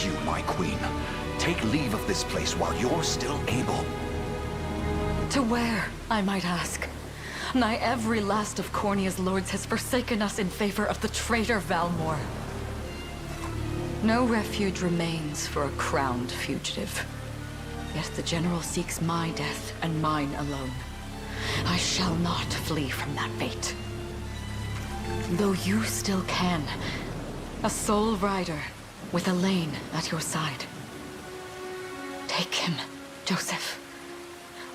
you, my queen. Take leave of this place while you're still able. To where, I might ask? Nigh every last of Cornea's lords has forsaken us in favor of the traitor Valmor. No refuge remains for a crowned fugitive. Yet the general seeks my death and mine alone. I shall not flee from that fate. Though you still can. A sole rider with Elaine at your side. Take him, Joseph.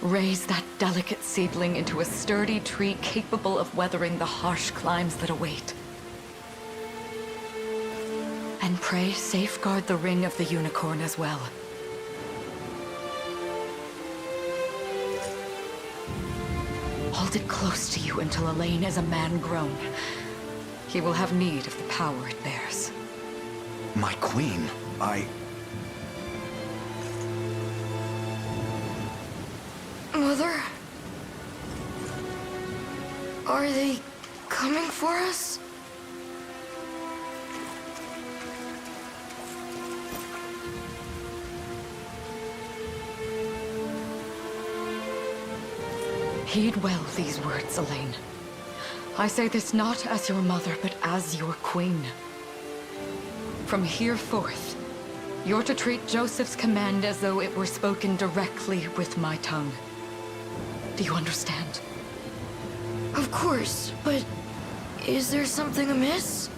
Raise that delicate seedling into a sturdy tree capable of weathering the harsh climes that await. And pray safeguard the ring of the unicorn as well. Hold it close to you until Elaine is a man grown. He will have need of the power it bears. My queen, Mother? Are they coming for us? Heed well these words, Elaine. I say this not as your mother, but as your queen. From here forth, you're to treat Joseph's command as though it were spoken directly with my tongue. Do you understand? Of course, but is there something amiss?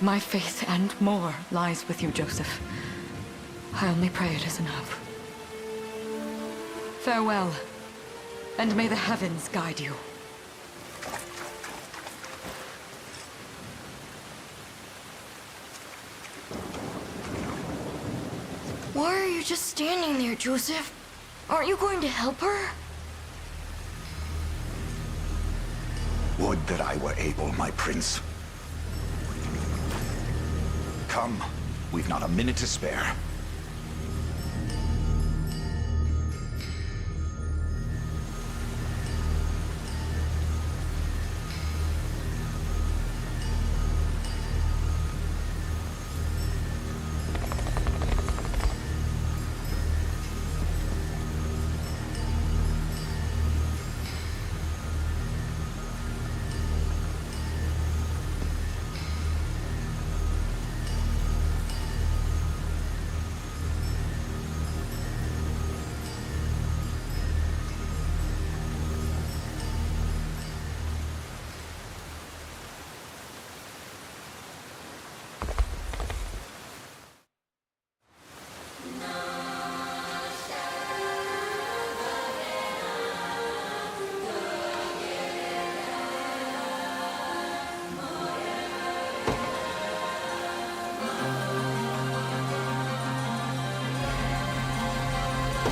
My faith and more lies with you, Joseph. I only pray it is enough. Farewell, and may the heavens guide you. Why are you just standing there, Joseph? Aren't you going to help her? would that I were able, my prince. Come, we've not a minute to spare.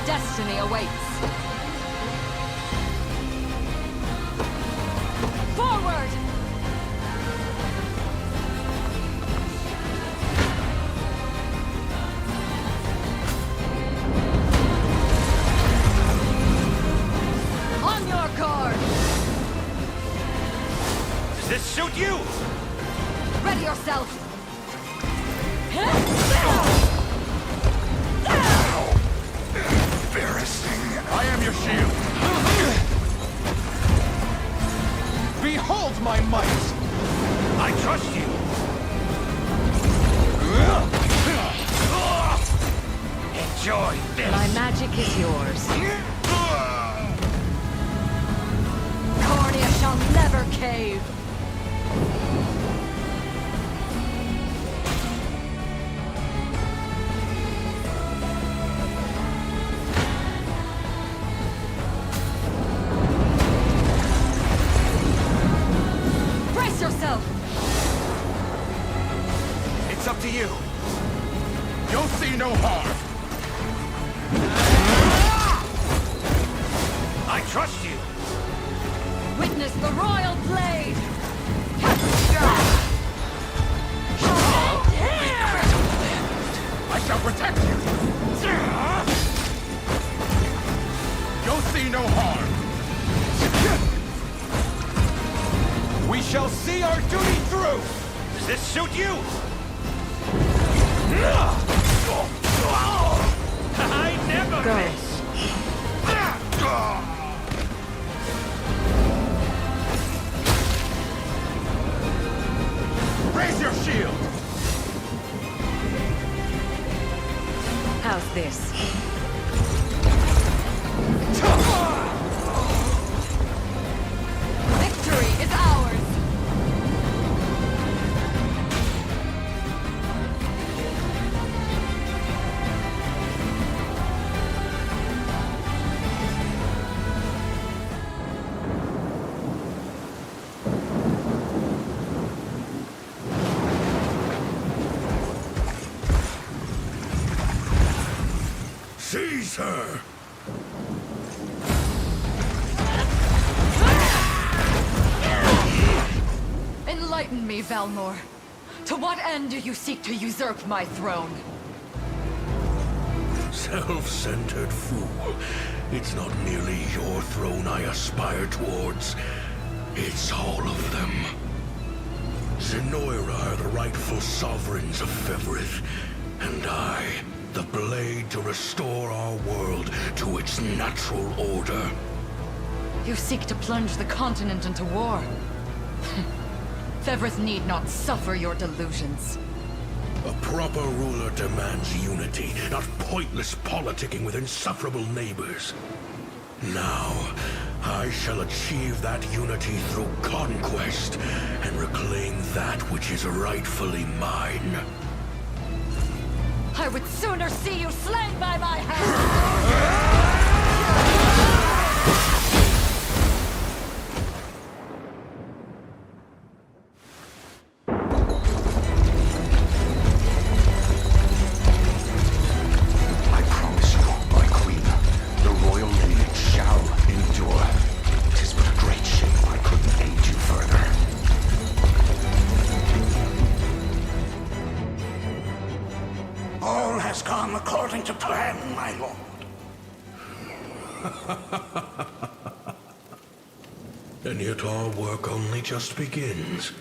Destiny awaits. Forward! On your guard! Does this suit you? Ready yourself! I am your shield. Behold my might! I trust you. Enjoy this. My magic is yours. Cornea shall never cave. It's up to you. You'll see no harm. I trust you. Witness the royal blade. I shall protect you. You'll see no harm. We our duty through! Does this suit you? I never Go. miss! Raise your shield! How's this? Victory is ours! Seize her! Enlighten me, Valmor. To what end do you seek to usurp my throne? Self-centered fool. It's not merely your throne I aspire towards. It's all of them. Zenoira are the rightful sovereigns of Fevrith, and I, the blade to restore our world to its natural order. You seek to plunge the continent into war. Fevrith need not suffer your delusions. A proper ruler demands unity, not pointless politicking with insufferable neighbors. Now, I shall achieve that unity through conquest and reclaim that which is rightfully mine. I would sooner see you slain by my hand! I promise you, my queen, the royal lineage shall endure. 'Tis but a great shame I couldn't aid you further. All has gone according to plan, my lord. And yet our work only just begins.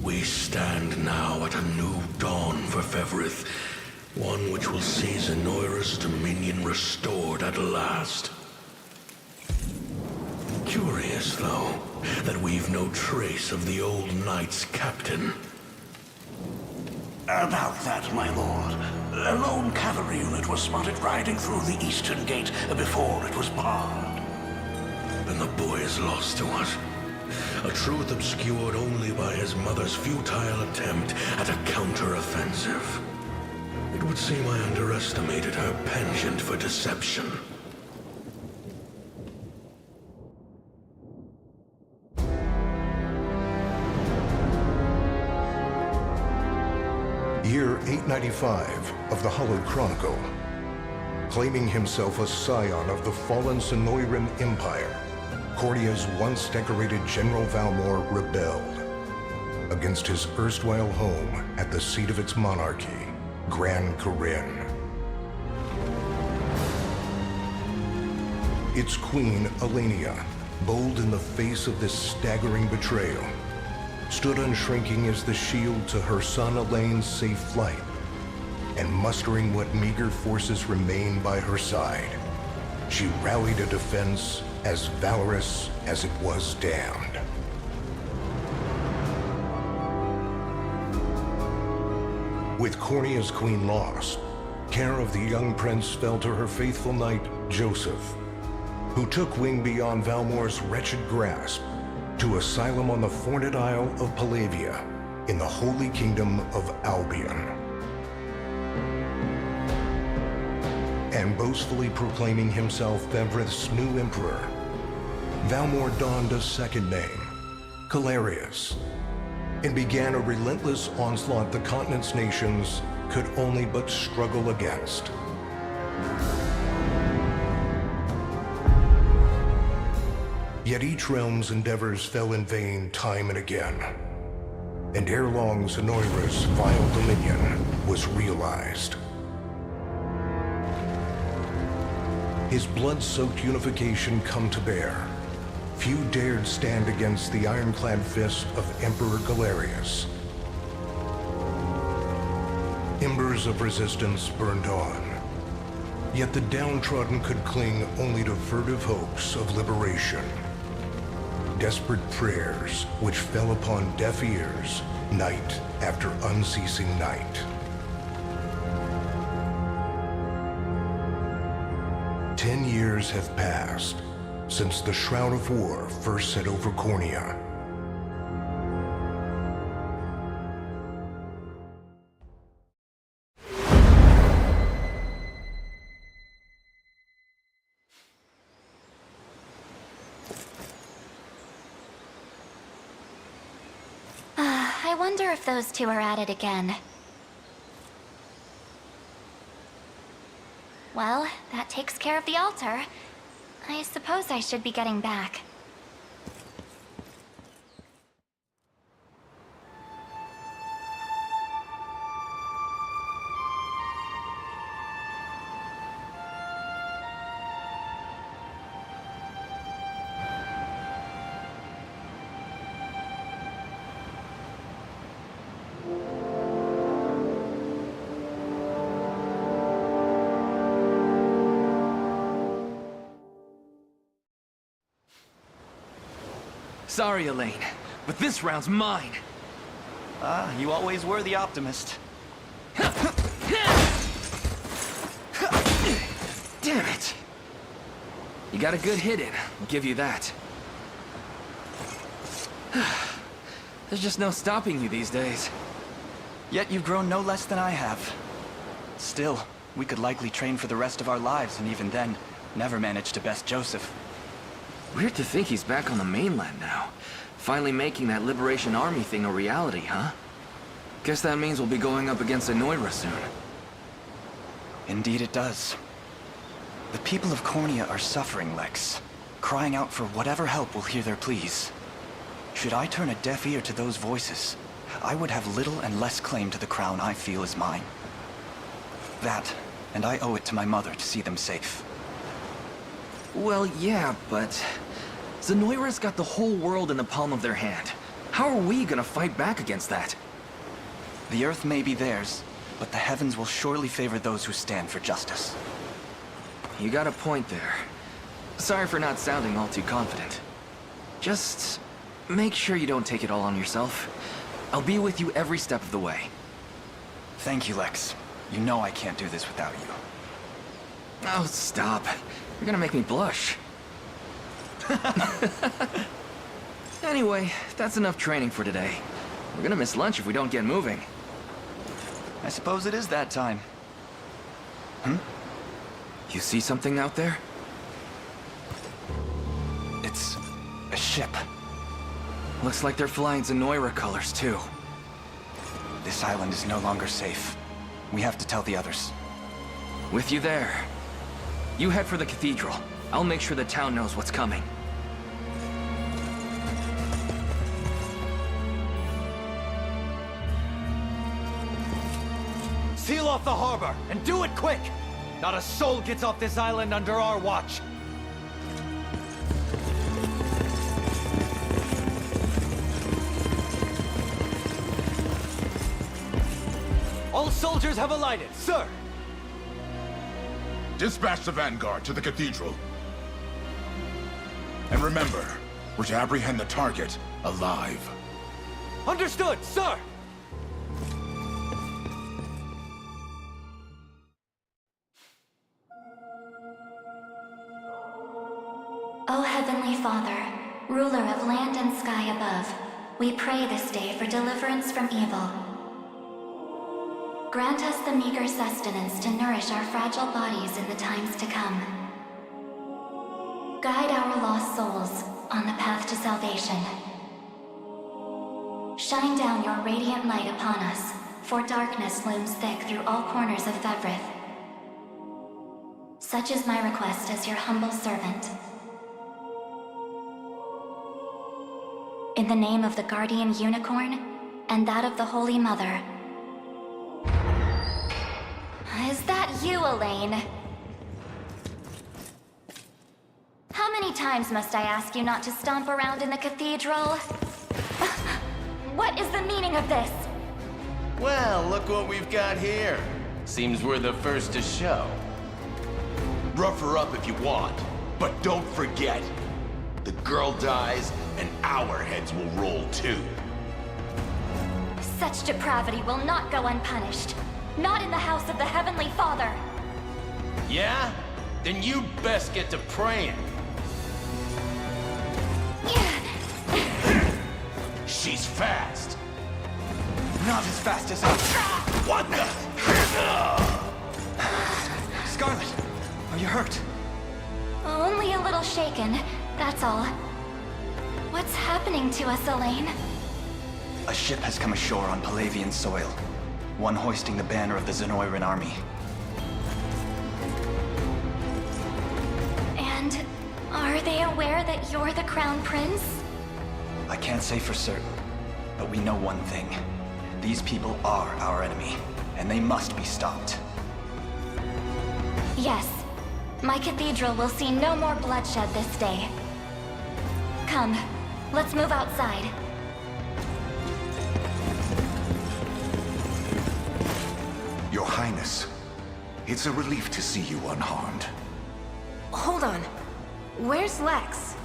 We stand now at a new dawn for Fevrith, one which will see Zenoira's dominion restored at last. Curious, though, that we've no trace of the old knight's captain. About that, my lord. A lone cavalry unit was spotted riding through the eastern gate before it was barred. And the boy is lost to us. A truth obscured only by his mother's futile attempt at a counter-offensive. It would seem I underestimated her penchant for deception. Year 895 of the Hallowed Chronicle. Claiming himself a scion of the fallen Sonoirim Empire, Cornea's once decorated General Valmor rebelled against his erstwhile home at the seat of its monarchy, Gran Corinne. Its queen, Elenia, bold in the face of this staggering betrayal, stood unshrinking as the shield to her son Elaine's safe flight, and mustering what meager forces remained by her side, she rallied a defense as valorous as it was damned. With Cornea's queen lost, care of the young prince fell to her faithful knight, Joseph, who took wing beyond Valmor's wretched grasp to asylum on the Fornit Isle of Palavia in the Holy Kingdom of Albion. And boastfully proclaiming himself Fevrith's new emperor, Valmor donned a second name, Calarius, and began a relentless onslaught the continent's nations could only but struggle against. Yet each realm's endeavors fell in vain time and again, and ere long Zenoira's vile dominion was realized. His blood-soaked unification come to bear, few dared stand against the ironclad fist of Emperor Galerius. Embers of resistance burned on, yet the downtrodden could cling only to furtive hopes of liberation. Desperate prayers which fell upon deaf ears night after unceasing night. 10 years have passed since the Shroud of War first set over Cornea. I wonder if those two are at it again. Well, that takes care of the altar. I suppose I should be getting back. Sorry, Elaine, but this round's mine. You always were the optimist. Damn it! You got a good hit in, I'll give you that. There's just no stopping you these days. Yet you've grown no less than I have. Still, we could likely train for the rest of our lives, and even then, never manage to best Joseph. Weird to think he's back on the mainland now. Finally making that Liberation Army thing a reality, huh? Guess that means we'll be going up against Anoira soon. Indeed it does. The people of Cornea are suffering, Lex. Crying out for whatever help will hear their pleas. Should I turn a deaf ear to those voices, I would have little and less claim to the crown I feel is mine. That, and I owe it to my mother to see them safe. Well, yeah, but Zenoira's got the whole world in the palm of their hand. How are we gonna fight back against that? The earth may be theirs, but the heavens will surely favor those who stand for justice. You got a point there. Sorry for not sounding all too confident. Just make sure you don't take it all on yourself. I'll be with you every step of the way. Thank you, Lex. You know I can't do this without you. Oh, stop. You're gonna make me blush. Anyway, that's enough training for today. We're gonna miss lunch if we don't get moving. I suppose it is that time. You see something out there? It's a ship. Looks like they're flying Zenoira colors, too. This island is no longer safe. We have to tell the others. With you there. You head for the cathedral. I'll make sure the town knows what's coming. Seal off the harbor, and do it quick! Not a soul gets off this island under our watch. All soldiers have alighted, sir! Dispatch the vanguard to the cathedral. And remember, we're to apprehend the target alive. Understood, sir! O Heavenly Father, ruler of land and sky above, we pray this day for deliverance from evil. Grant us the meager sustenance to nourish our fragile bodies in the times to come. Guide our lost souls on the path to salvation. Shine down your radiant light upon us, for darkness looms thick through all corners of Thevrith. Such is my request as your humble servant. In the name of the Guardian Unicorn, and that of the Holy Mother. Is that you, Elaine? How many times must I ask you not to stomp around in the cathedral? What is the meaning of this? Well, look what we've got here. Seems we're the first to show. Rough her up if you want, but don't forget, the girl dies and our heads will roll too. Such depravity will not go unpunished. Not in the house of the Heavenly Father. Yeah? Then you'd best get to praying. She's fast. Not as fast as us. What the? Scarlet, are you hurt? Only a little shaken, that's all. What's happening to us, Elaine? A ship has come ashore on Palavian soil. One hoisting the banner of the Zenoiran army. And are they aware that you're the Crown Prince? I can't say for certain, but we know one thing. These people are our enemy, and they must be stopped. Yes. My cathedral will see no more bloodshed this day. Come, let's move outside. Your Highness, it's a relief to see you unharmed. Hold on. Where's Lex?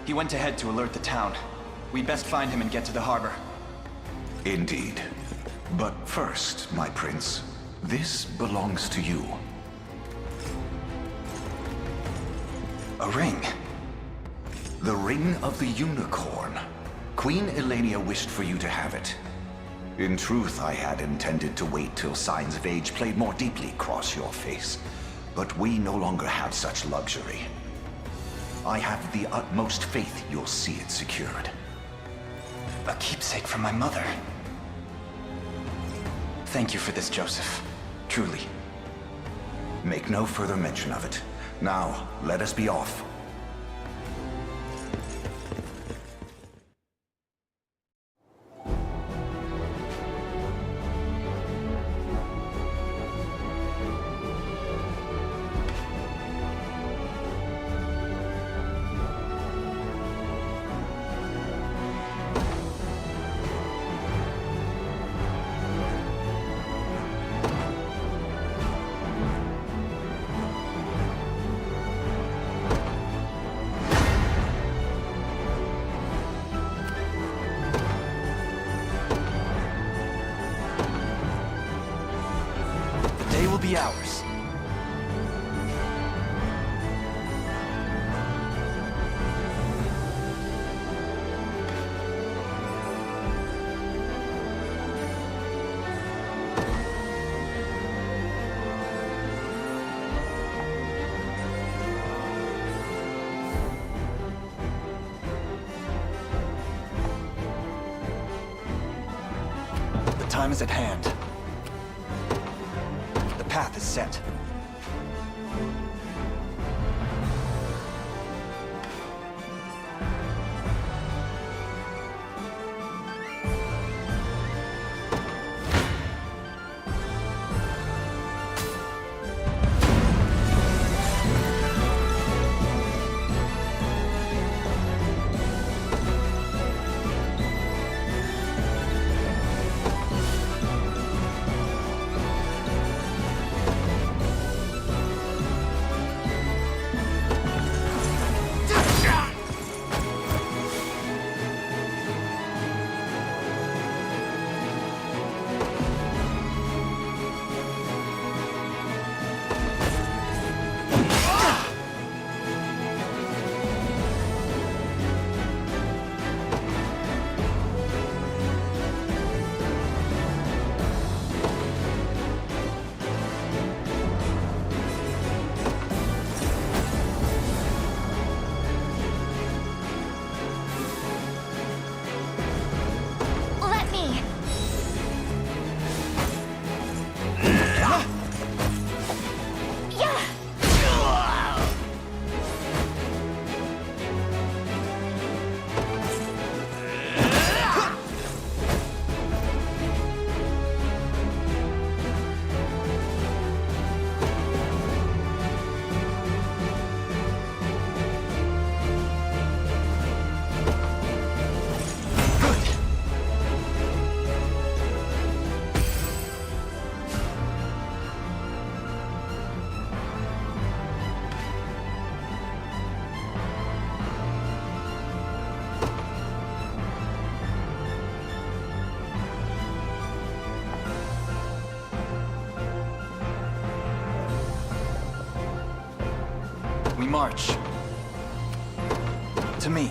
He went ahead to alert the town. We best find him and get to the harbor. Indeed. But first, my prince, this belongs to you. A ring? The Ring of the Unicorn. Queen Elenia wished for you to have it. In truth, I had intended to wait till signs of age played more deeply across your face. But we no longer have such luxury. I have the utmost faith you'll see it secured. A keepsake from my mother. Thank you for this, Joseph. Truly. Make no further mention of it. Now, let us be off. Be ours. The time is at hand. The path is set. We march. To me.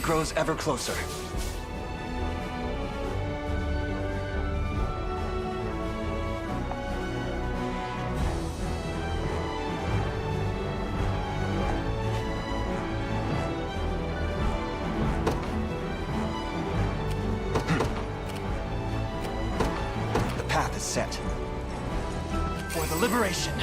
Grows ever closer. The path is set. For the liberation.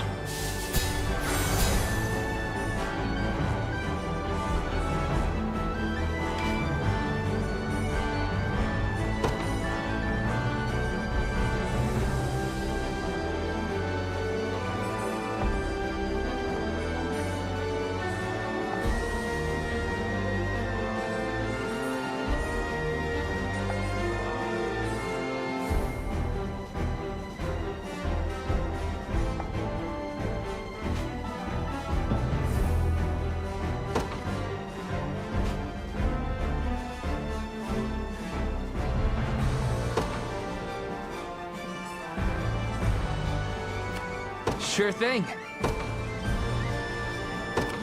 Sure thing.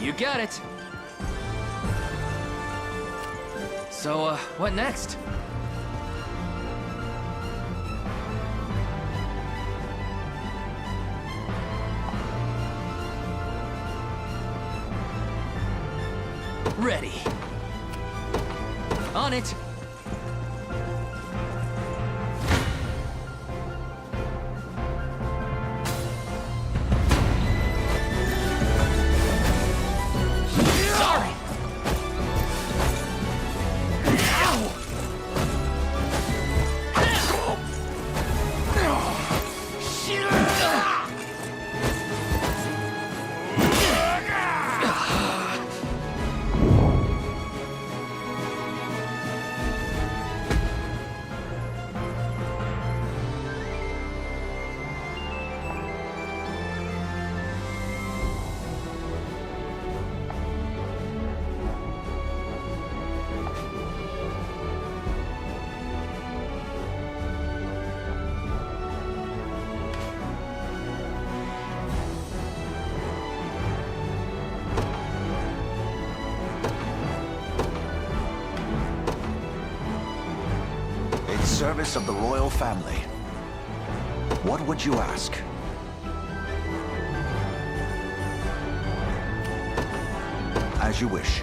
You got it. So, what next? Ready. On it. Service of the royal family. What would you ask? As you wish.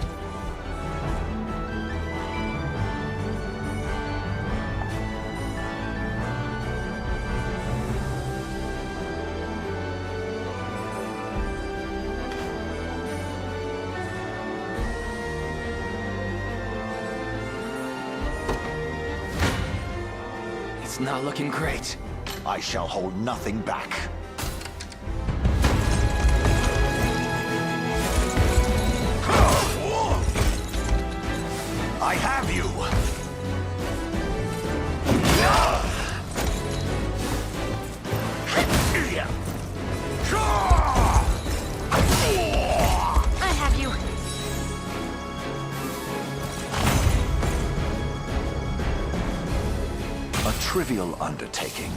It's not looking great. I shall hold nothing back. I have you! I have you. A trivial undertaking.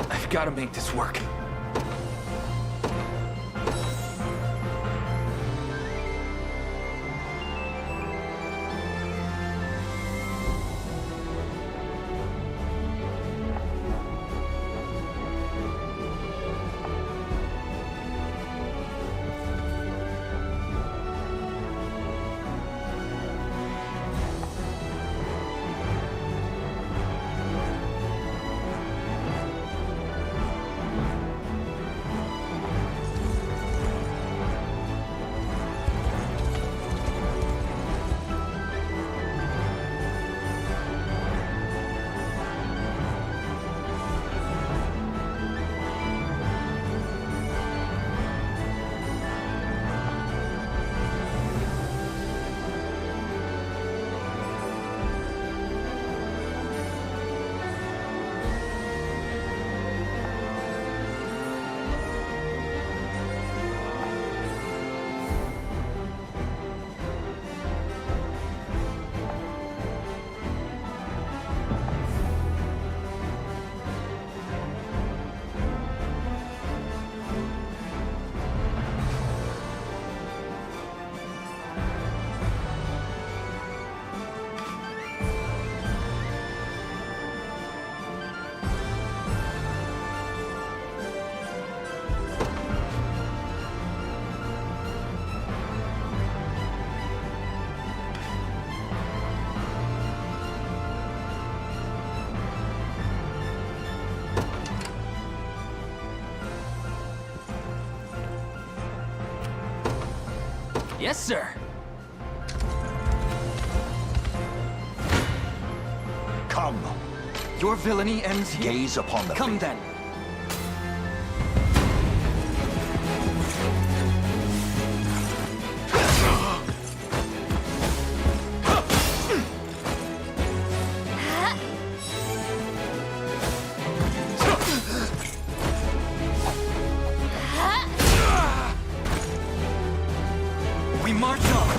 I've got to make this work. Yes, sir. Come. Your villainy ends here. Gaze upon the... Come then. We march on.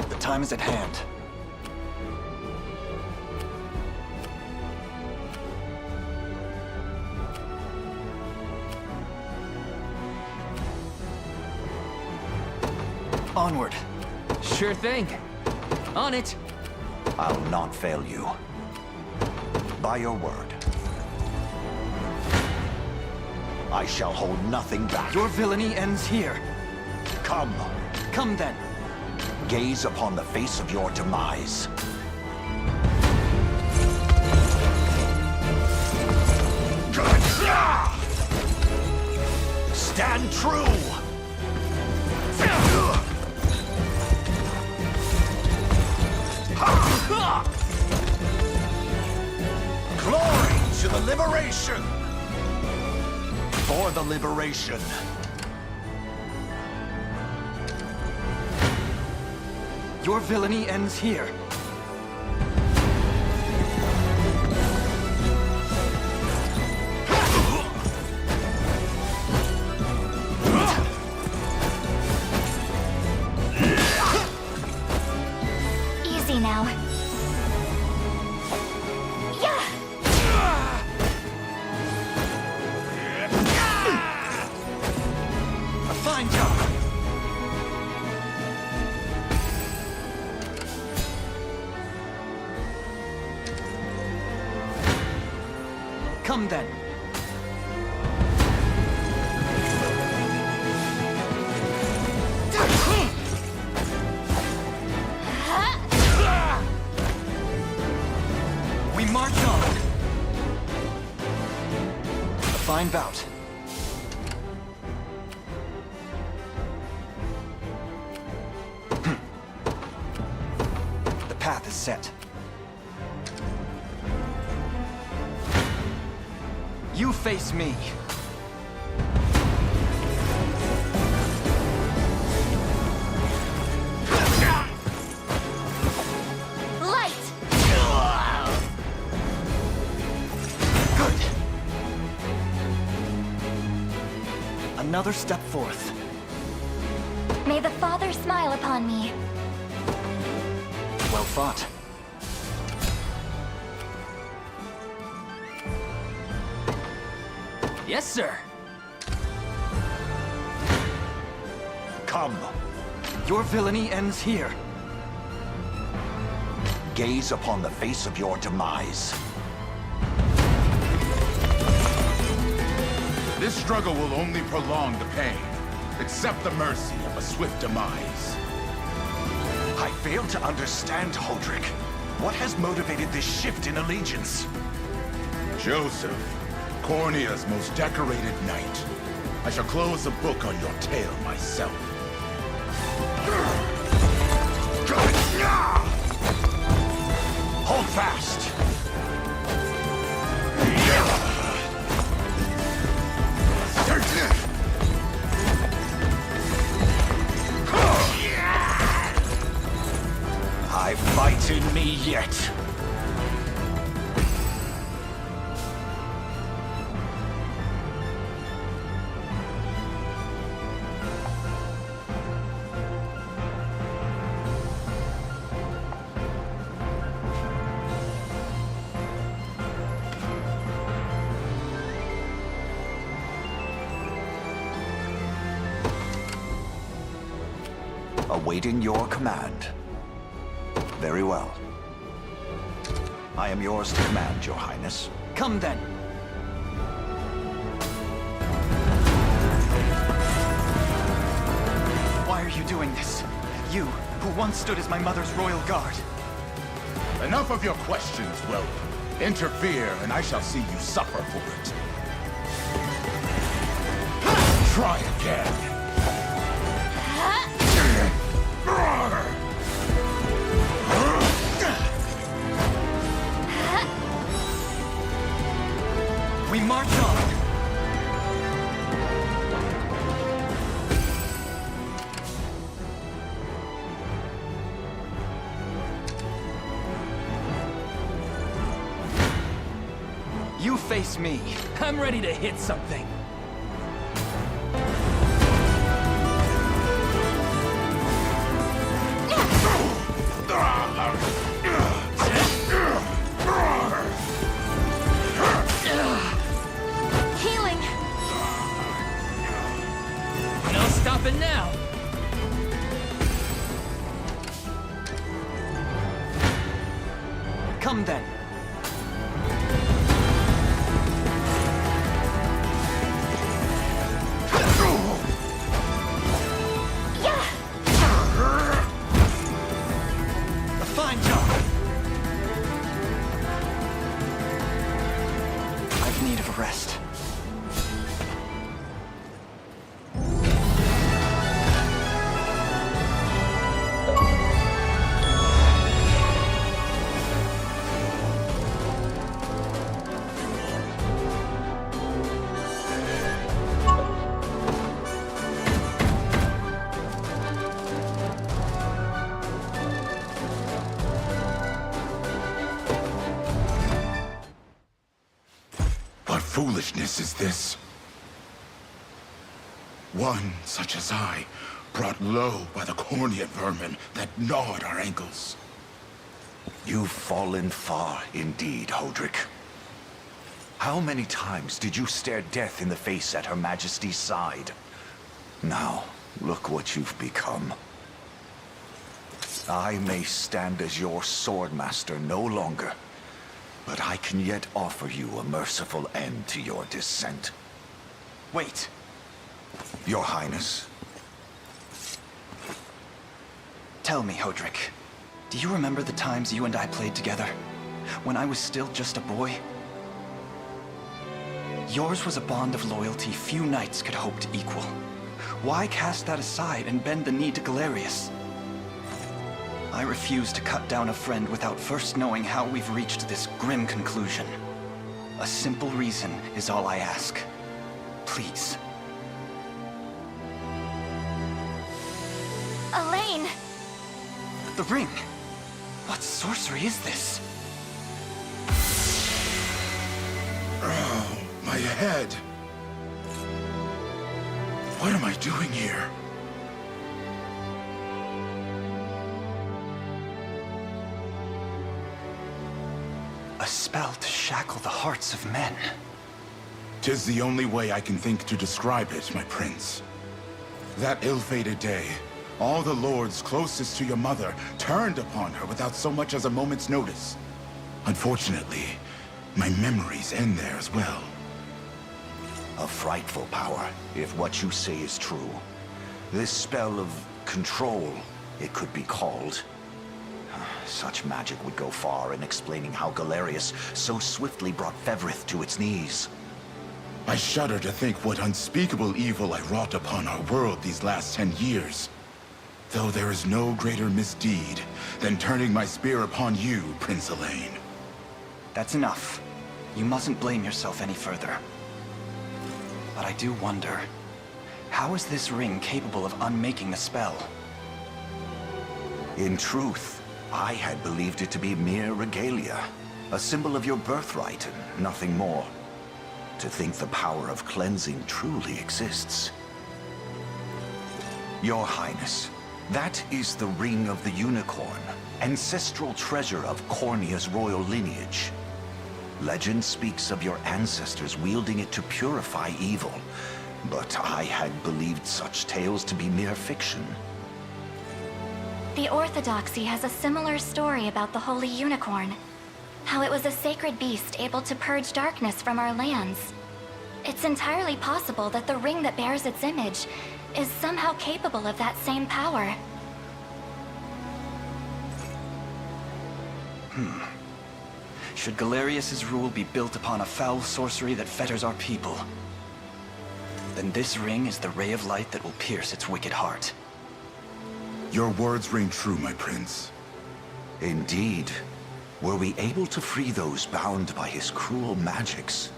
The time is at hand. Onward. Sure thing. On it. I'll not fail you. By your word. I shall hold nothing back. Your villainy ends here. Come. Come then. Gaze upon the face of your demise. Stand true! Glory to the liberation! For the liberation. Your villainy ends here. Easy now. A fine job. Come then. We march on. A fine bout. The path is set. You face me. Light! Good. Another step forth. May the Father smile upon me. Well fought. Yes, sir. Come. Your villainy ends here. Gaze upon the face of your demise. This struggle will only prolong the pain. Accept the mercy of a swift demise. I fail to understand, Holdrick. What has motivated this shift in allegiance? Joseph, Cornea's most decorated knight. I shall close the book on your tale myself. Hold fast! I fight in me yet. Awaiting your command. Very well. I am yours to command, Your Highness. Come then. Why are you doing this? You, who once stood as my mother's royal guard. Enough of your questions, Whelp. Interfere, and I shall see you suffer for it. Try again. We march on! You face me. I'm ready to hit something. Healing! No stopping now. Come then. Fine job. I've need of a rest. What foolishness is this? One such as I, brought low by the Cornea vermin that gnawed our ankles. You've fallen far indeed, Hodrick. How many times did you stare death in the face at Her Majesty's side? Now, look what you've become. I may stand as your swordmaster no longer, but I can yet offer you a merciful end to your descent. Wait. Your Highness. Tell me, Hodrick. Do you remember the times you and I played together? When I was still just a boy? Yours was a bond of loyalty few knights could hope to equal. Why cast that aside and bend the knee to Galerius? I refuse to cut down a friend without first knowing how we've reached this grim conclusion. A simple reason is all I ask. Please. Elaine! The ring! What sorcery is this? Oh, my head. What am I doing here? A spell to shackle the hearts of men. 'Tis the only way I can think to describe it, my prince. That ill-fated day, all the lords closest to your mother turned upon her without so much as a moment's notice. Unfortunately, my memories end there as well. A frightful power, if what you say is true. This spell of control, it could be called. Such magic would go far in explaining how Galerius so swiftly brought Fevrith to its knees. I shudder to think what unspeakable evil I wrought upon our world these last 10 years. Though there is no greater misdeed than turning my spear upon you, Prince Elaine. That's enough. You mustn't blame yourself any further. But I do wonder, how is this ring capable of unmaking the spell? In truth, I had believed it to be mere regalia, a symbol of your birthright and nothing more. To think the power of cleansing truly exists. Your Highness, that is the Ring of the Unicorn, ancestral treasure of Cornea's royal lineage. Legend speaks of your ancestors wielding it to purify evil, but I had believed such tales to be mere fiction. The Orthodoxy has a similar story about the Holy Unicorn. How it was a sacred beast able to purge darkness from our lands. It's entirely possible that the ring that bears its image is somehow capable of that same power. Should Galerius's rule be built upon a foul sorcery that fetters our people? then this ring is the ray of light that will pierce its wicked heart. Your words ring true, my prince. Indeed. Were we able to free those bound by his cruel magics?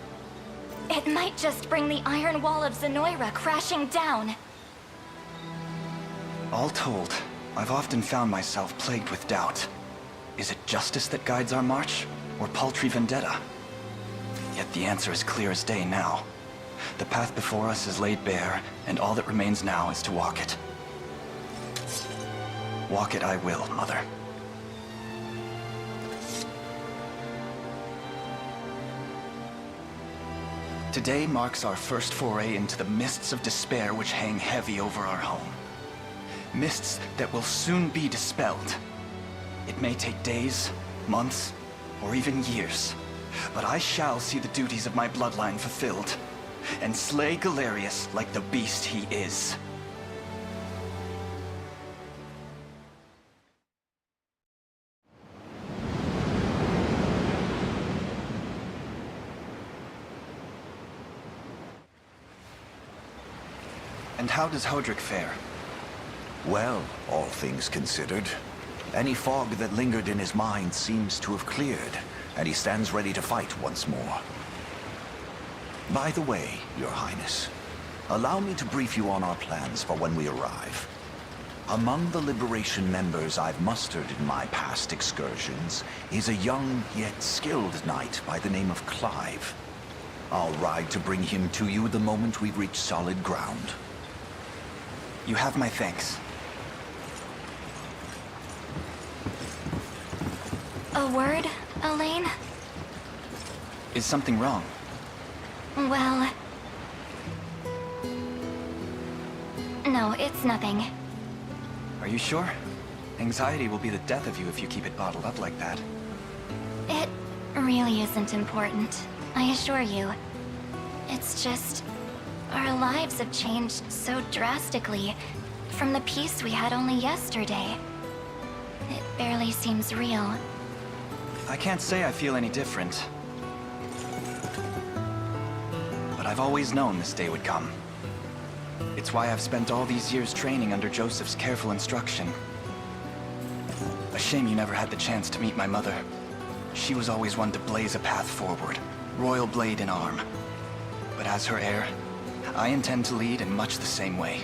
It might just bring the Iron Wall of Zenoira crashing down. All told, I've often found myself plagued with doubt. Is it justice that guides our march, or paltry vendetta? Yet the answer is clear as day now. The path before us is laid bare, and all that remains now is to walk it. Walk it I will, Mother. Today marks our first foray into the mists of despair which hang heavy over our home. Mists that will soon be dispelled. It may take days, months, or even years, but I shall see the duties of my bloodline fulfilled, and slay Galerius like the beast he is. And how does Hodrick fare? Well, all things considered. Any fog that lingered in his mind seems to have cleared, and he stands ready to fight once more. By the way, Your Highness, allow me to brief you on our plans for when we arrive. Among the Liberation members I've mustered in my past excursions is a young yet skilled knight by the name of Clive. I'll ride to bring him to you the moment we reach solid ground. You have my thanks. A word, Elaine? Is something wrong? Well... No, it's nothing. Are you sure? Anxiety will be the death of you if you keep it bottled up like that. It really isn't important, I assure you. It's just... our lives have changed so drastically from the peace we had only yesterday. It barely seems real. I can't say I feel any different. But I've always known this day would come. It's why I've spent all these years training under Joseph's careful instruction. A shame you never had the chance to meet my mother. She was always one to blaze a path forward, royal blade in arm. But as her heir, I intend to lead in much the same way.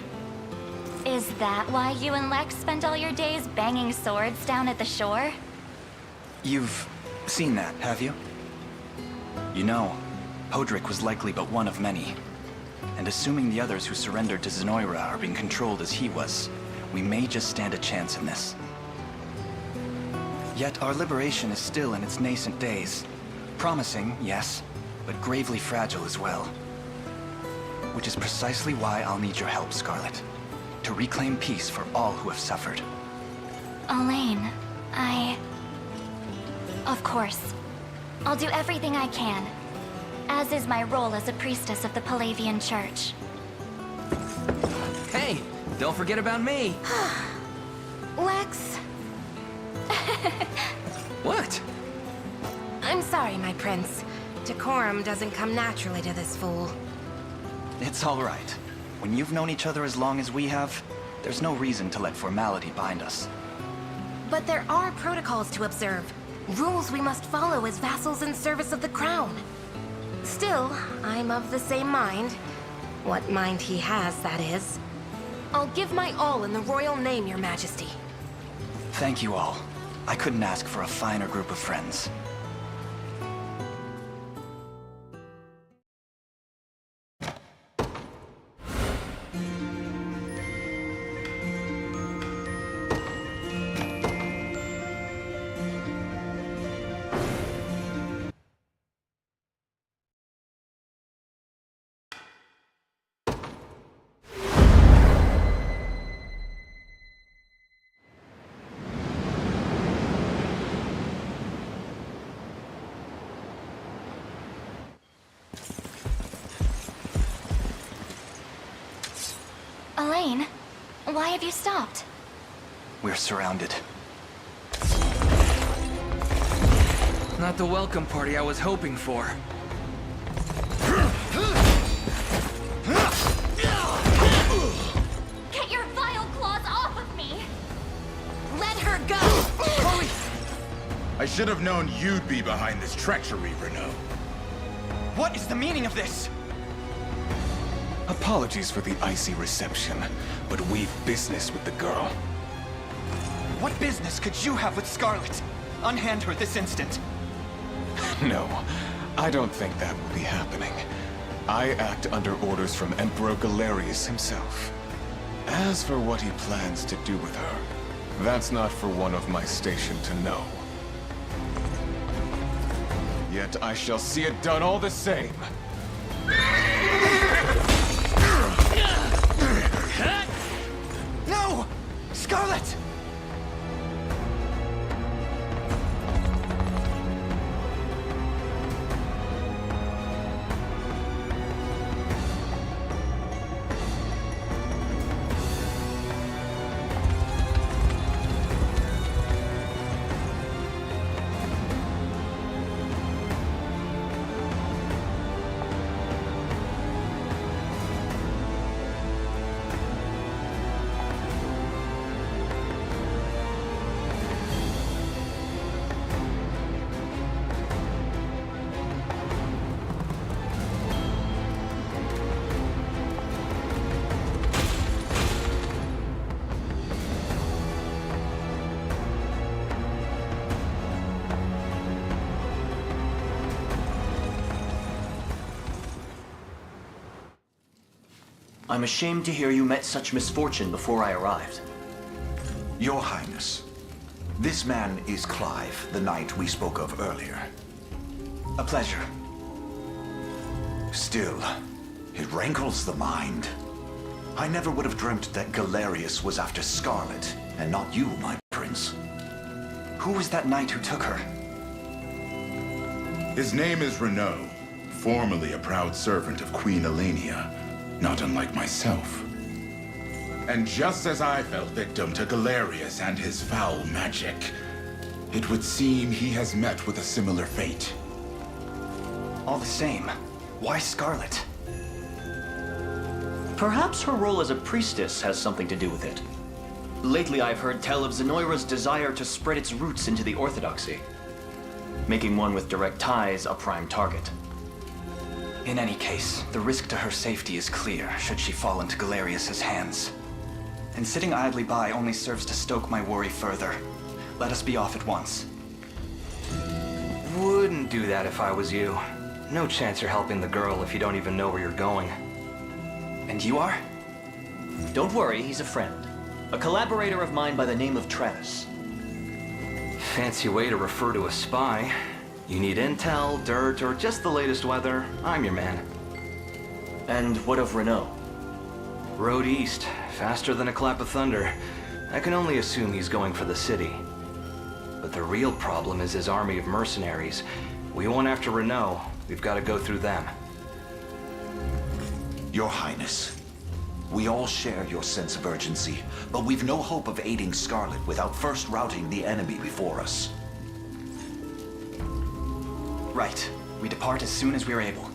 Is that why you and Lex spent all your days banging swords down at the shore? You've seen that, have you? You know, Hodrick was likely but one of many. And assuming the others who surrendered to Zenoira are being controlled as he was, we may just stand a chance in this. Yet our liberation is still in its nascent days. Promising, yes, but gravely fragile as well. Which is precisely why I'll need your help, Scarlet. To reclaim peace for all who have suffered. Elaine, Of course. I'll do everything I can. As is my role as a priestess of the Palavian Church. Hey, don't forget about me! Lex... What? I'm sorry, my prince. Decorum doesn't come naturally to this fool. It's all right. When you've known each other as long as we have, there's no reason to let formality bind us. But there are protocols to observe. Rules we must follow as vassals in service of the crown. Still, I'm of the same mind. What mind he has, that is. I'll give my all in the royal name, Your Majesty. Thank you all. I couldn't ask for a finer group of friends. Elaine, why have you stopped? We're surrounded. Not the welcome party I was hoping for. I should have known you'd be behind this treachery, Renault. What is the meaning of this? Apologies for the icy reception, but we've business with the girl. What business could you have with Scarlet? Unhand her this instant. No, I don't think that will be happening. I act under orders from Emperor Galerius himself. As for what he plans to do with her, that's not for one of my station to know. Yet I shall see it done all the same. No! Scarlet! I'm ashamed to hear you met such misfortune before I arrived. Your Highness, this man is Clive, the knight we spoke of earlier. A pleasure. Still, it rankles the mind. I never would have dreamt that Galerius was after Scarlet, and not you, my prince. Who was that knight who took her? His name is Renault, formerly a proud servant of Queen Elenia, not unlike myself. And just as I fell victim to Galerius and his foul magic, it would seem he has met with a similar fate. All the same, why Scarlet? Perhaps her role as a priestess has something to do with it. Lately I've heard tell of Zenoira's desire to spread its roots into the Orthodoxy, making one with direct ties a prime target. In any case, the risk to her safety is clear should she fall into Galerius's hands. And sitting idly by only serves to stoke my worry further. Let us be off at once. Wouldn't do that if I was you. No chance you're helping the girl if you don't even know where you're going. And you are? Don't worry, he's a friend. A collaborator of mine by the name of Travis. Fancy way to refer to a spy. You need intel, dirt, or just the latest weather, I'm your man. And what of Renault? Road east, faster than a clap of thunder. I can only assume he's going for the city. But the real problem is his army of mercenaries. We went after Renault, we've got to go through them. Your Highness, we all share your sense of urgency, but we've no hope of aiding Scarlet without first routing the enemy before us. Right. We depart as soon as we are able.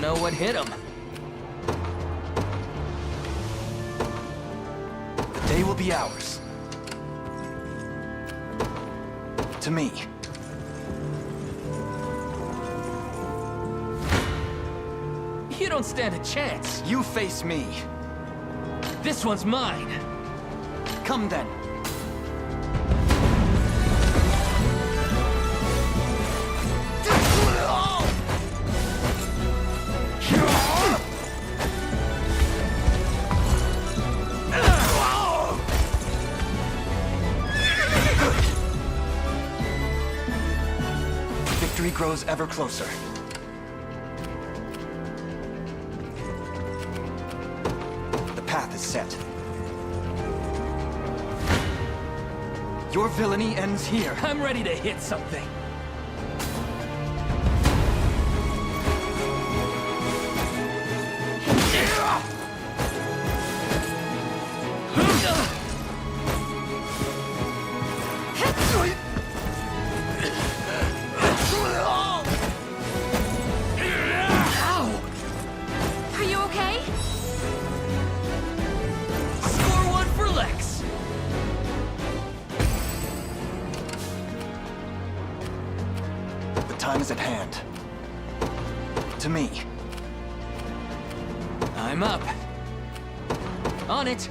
don't know what hit him. The day will be ours. To me. You don't stand a chance. You face me. This one's mine. Come then. Victory grows ever closer. The path is set. Your villainy ends here. I'm ready to hit something. Time is at hand. To me. I'm up. On it.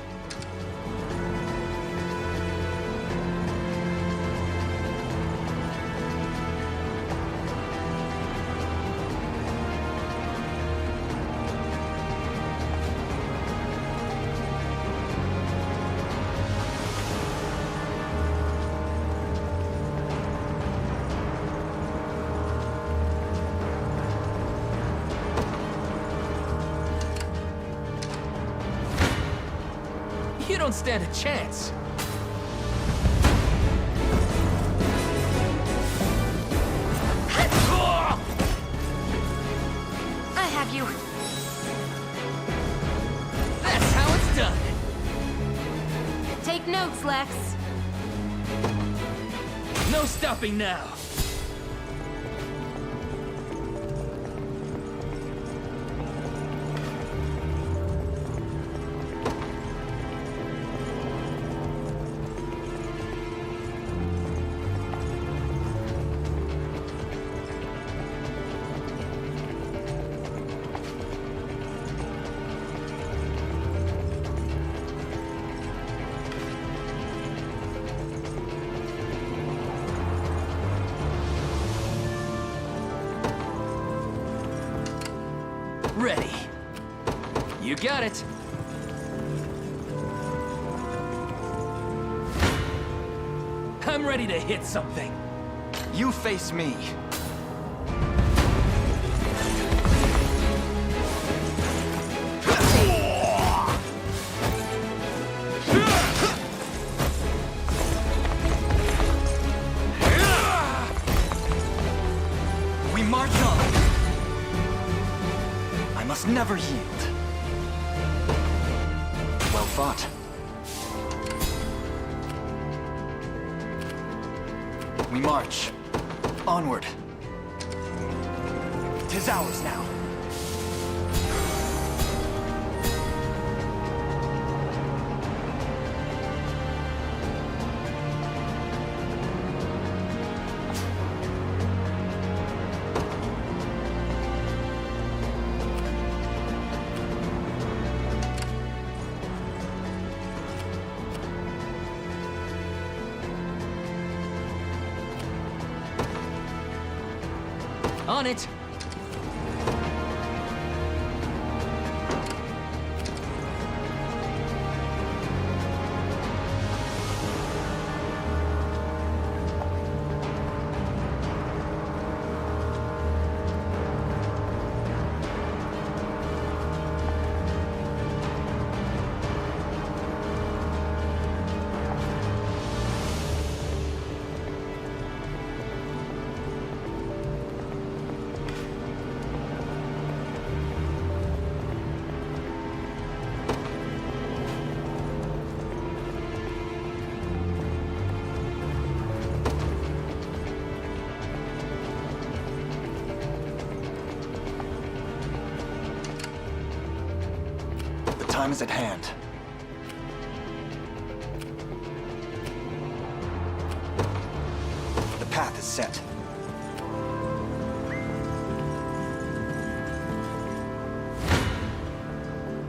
You don't stand a chance. I have you. That's how it's done. Take notes, Lex. No stopping now. Ready. You got it. I'm ready to hit something. You face me. We march on. I must never yield. Well fought. We march. Onward. 'Tis ours now. On it. time is at hand. The path is set.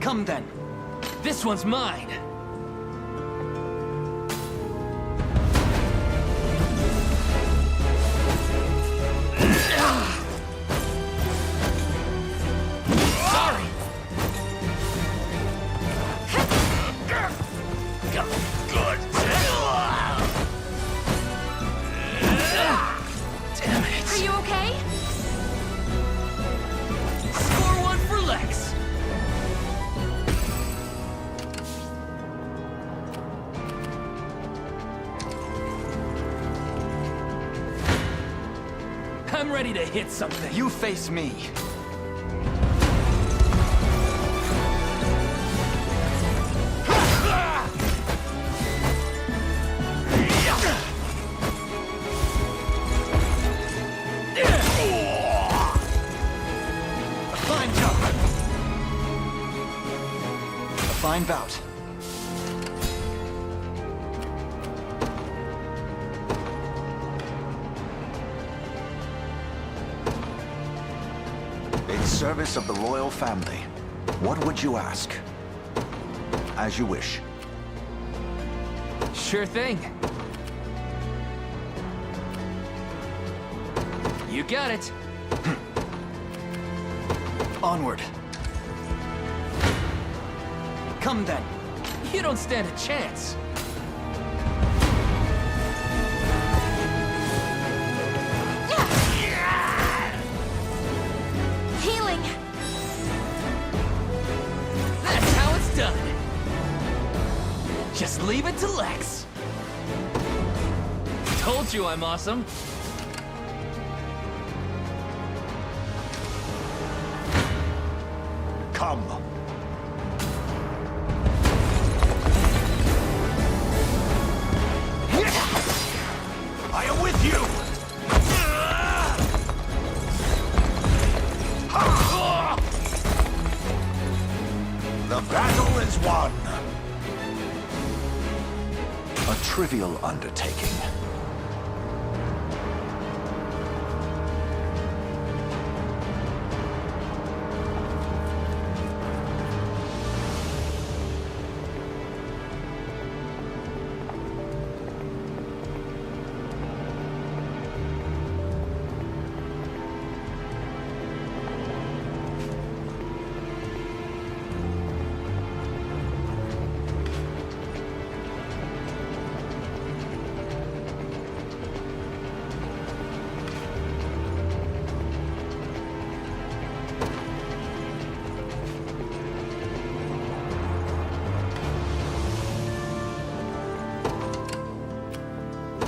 Come then. This one's mine. Sorry. Good. Damn it. Are you okay? Score one for Lex. I'm ready to hit something. You face me. A fine job. A fine bout. In service of the royal family, what would you ask? As you wish. Sure thing. You got it. Onward. Come then. You don't stand a chance. Healing! That's how it's done. Just leave it to Lex. Told you I'm awesome. Come. I am with you! The battle is won. A trivial undertaking.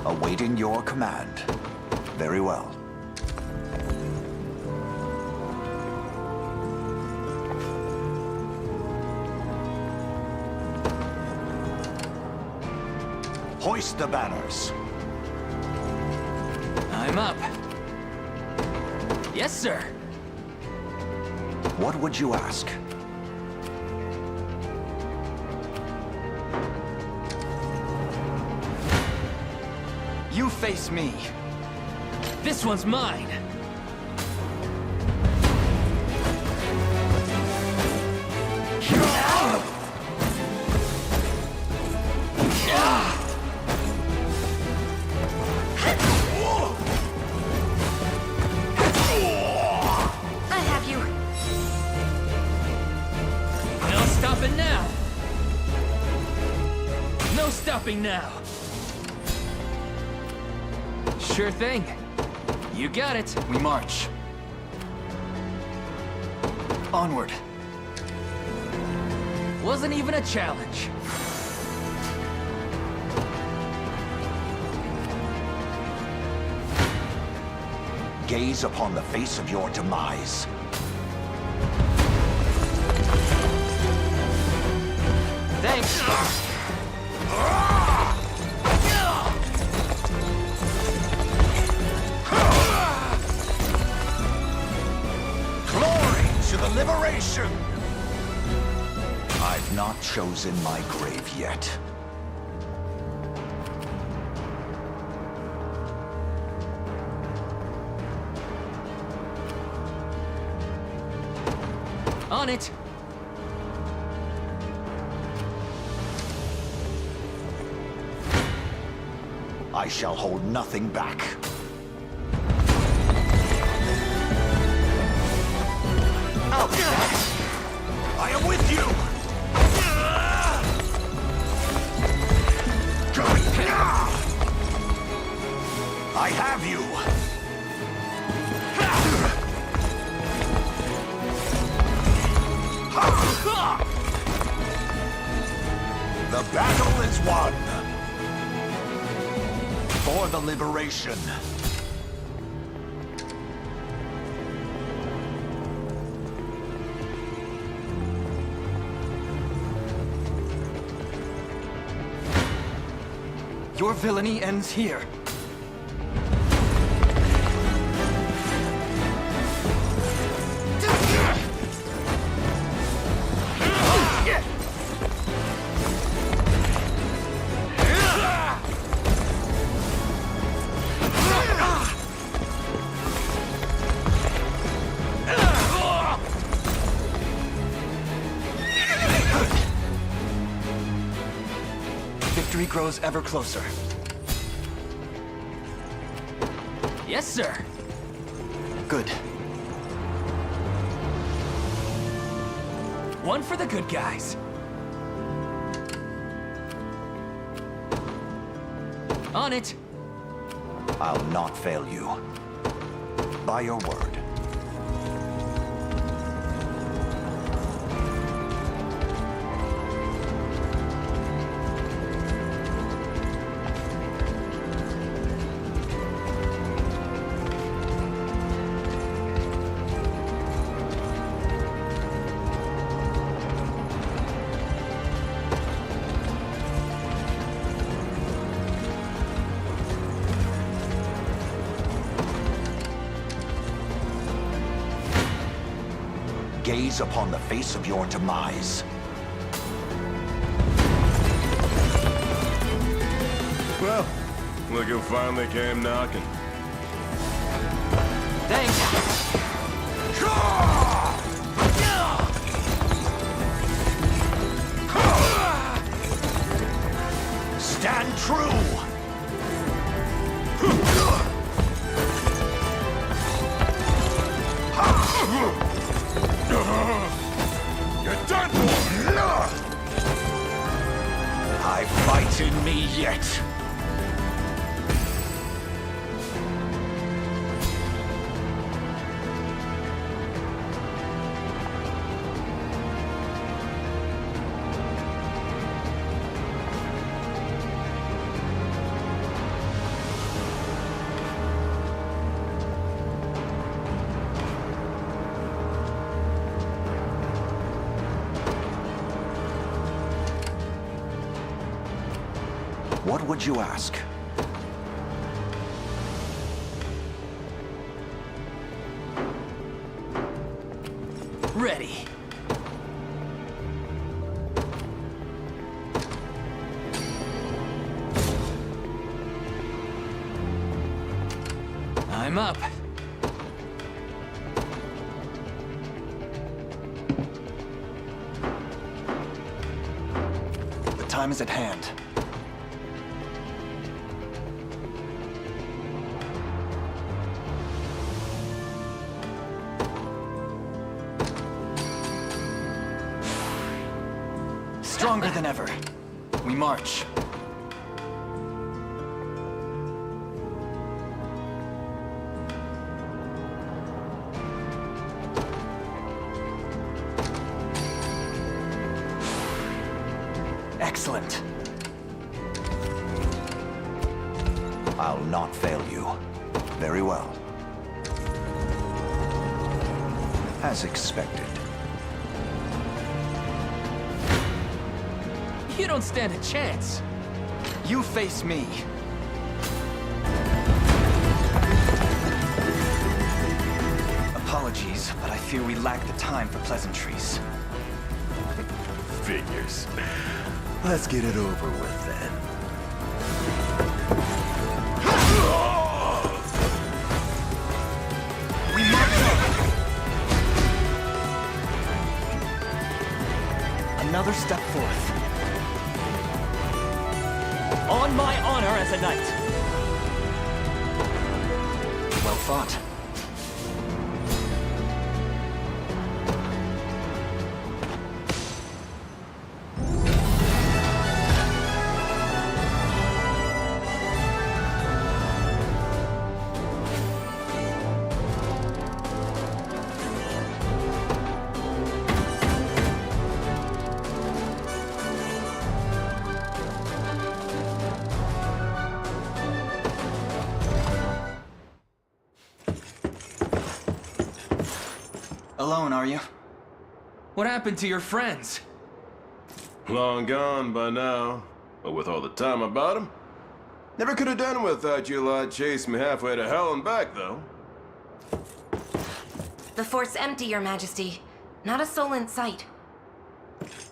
Awaiting your command. Very well. Hoist the banners. I'm up. Yes, sir. What would you ask? You face me. This one's mine. I have you. No stopping now. No stopping now. Sure thing. You got it. We march. Onward. Wasn't even a challenge. Gaze upon the face of your demise. Thanks. Glory to the liberation! I I've not chosen my grave yet. On it! I shall hold nothing back. I am with you! I have you! The battle is won! For the liberation. Your villainy ends here. Victory grows ever closer. Yes, sir. Good. One for the good guys. On it. I'll not fail you. By your word. Gaze upon the face of your demise. Well, look who finally came knocking. Thanks. Stand true! You're done for! I fight in me yet. What would you ask? Ready. I'm up. The time is at hand. Stronger than ever. We march. Excellent. I'll not fail you. Very well. As expected. You don't stand a chance. You face me. Apologies, but I fear we lack the time for pleasantries. Figures. Let's get it over with then. We march on! Another step forth. On my honor as a knight. Well fought. Alone, are you? What happened to your friends? Long gone by now. But with all the time about them. Never could have done it without you lot chasing me halfway to hell and back, though. The fort's empty, Your Majesty. Not a soul in sight.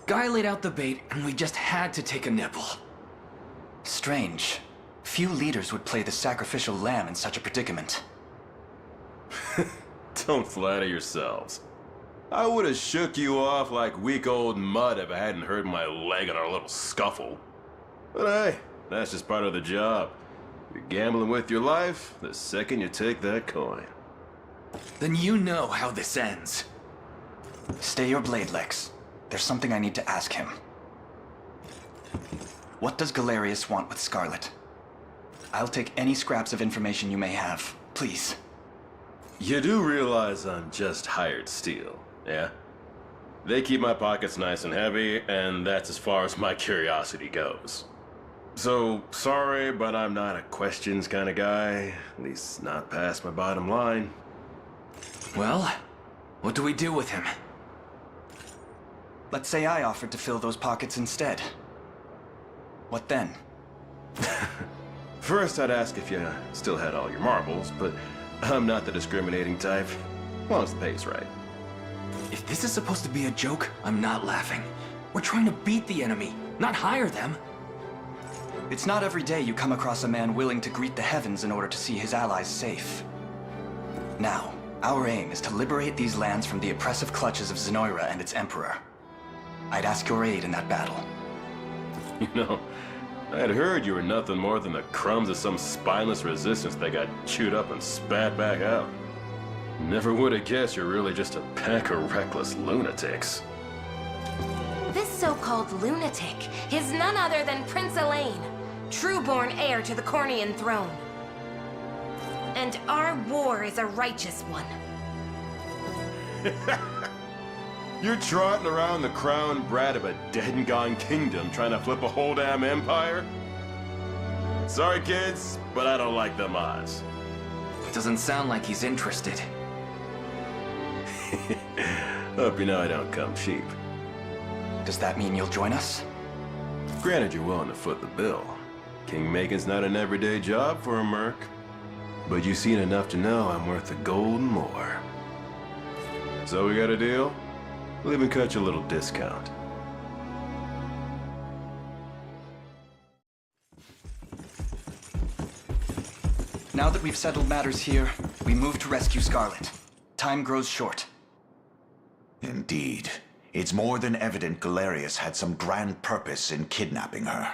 Guy laid out the bait, and we just had to take a nibble. Strange. Few leaders would play the sacrificial lamb in such a predicament. Don't flatter yourselves. I would have shook you off like weak old mud if I hadn't hurt my leg in our little scuffle. But hey, that's just part of the job. You're gambling with your life the second you take that coin. Then you know how this ends. Stay your blade, Lex. There's something I need to ask him. What does Galerius want with Scarlet? I'll take any scraps of information you may have, please. You do realize I'm just hired steel, yeah? They keep my pockets nice and heavy, and that's as far as my curiosity goes. So, sorry, but I'm not a questions kind of guy. At least not past my bottom line. Well, what do we do with him? Let's say I offered to fill those pockets instead. What then? First, I'd ask if you still had all your marbles, but I'm not the discriminating type. As long as the pay's right. If this is supposed to be a joke, I'm not laughing. We're trying to beat the enemy, not hire them. It's not every day you come across a man willing to greet the heavens in order to see his allies safe. Now, our aim is to liberate these lands from the oppressive clutches of Zenoira and its emperor. I'd ask your aid in that battle. You know, I'd heard you were nothing more than the crumbs of some spineless resistance that got chewed up and spat back out. Never would have guessed you're really just a pack of reckless lunatics. This so-called lunatic is none other than Prince Elaine, true-born heir to the Cornean throne. And our war is a righteous one. You're trotting around the crown brat of a dead and gone kingdom trying to flip a whole damn empire? Sorry, kids, but I don't like them odds. It doesn't sound like he's interested. Hope you know I don't come cheap. Does that mean you'll join us? Granted, you're willing to foot the bill. King-making's not an everyday job for a merc. But you've seen enough to know I'm worth the gold and more. So we got a deal? We'll even cut you a little discount. Now that we've settled matters here, we move to rescue Scarlet. Time grows short. Indeed. It's more than evident Galerius had some grand purpose in kidnapping her.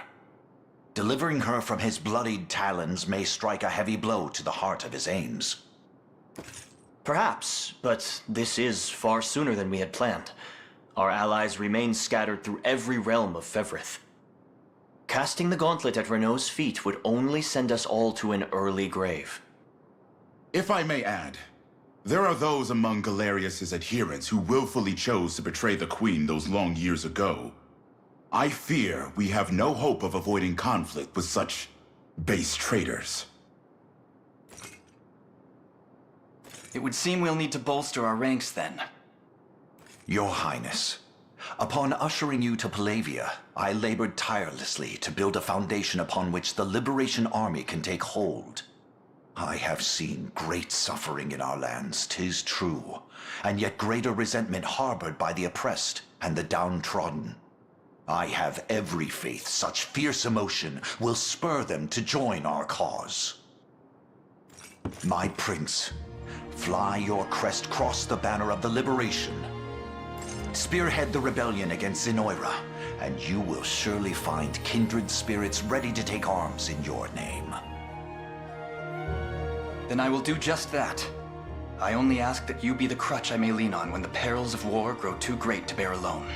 Delivering her from his bloodied talons may strike a heavy blow to the heart of his aims. Perhaps, but this is far sooner than we had planned. Our allies remain scattered through every realm of Fevrith. Casting the gauntlet at Renault's feet would only send us all to an early grave. If I may add, there are those among Galerius's adherents who willfully chose to betray the Queen those long years ago. I fear we have no hope of avoiding conflict with such base traitors. It would seem we'll need to bolster our ranks then. Your Highness, upon ushering you to Palavia, I labored tirelessly to build a foundation upon which the Liberation Army can take hold. I have seen great suffering in our lands, 'tis true, and yet greater resentment harbored by the oppressed and the downtrodden. I have every faith such fierce emotion will spur them to join our cause. My prince, fly your crest across the banner of the liberation. Spearhead the rebellion against Zenoira, and you will surely find kindred spirits ready to take arms in your name. Then I will do just that. I only ask that you be the crutch I may lean on when the perils of war grow too great to bear alone.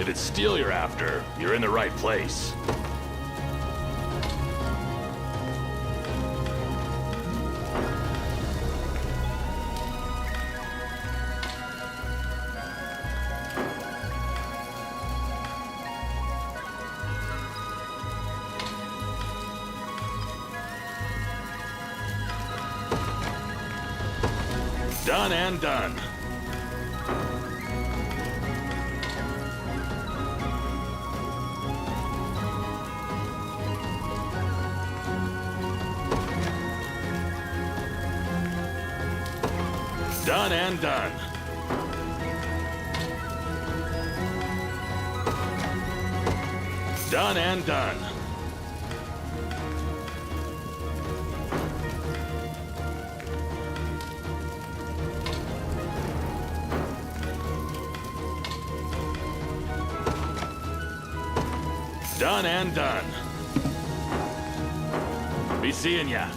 it's steel you're after, you're in the right place. Done and done. Done and done. Done and done. Done and done. Be seeing ya.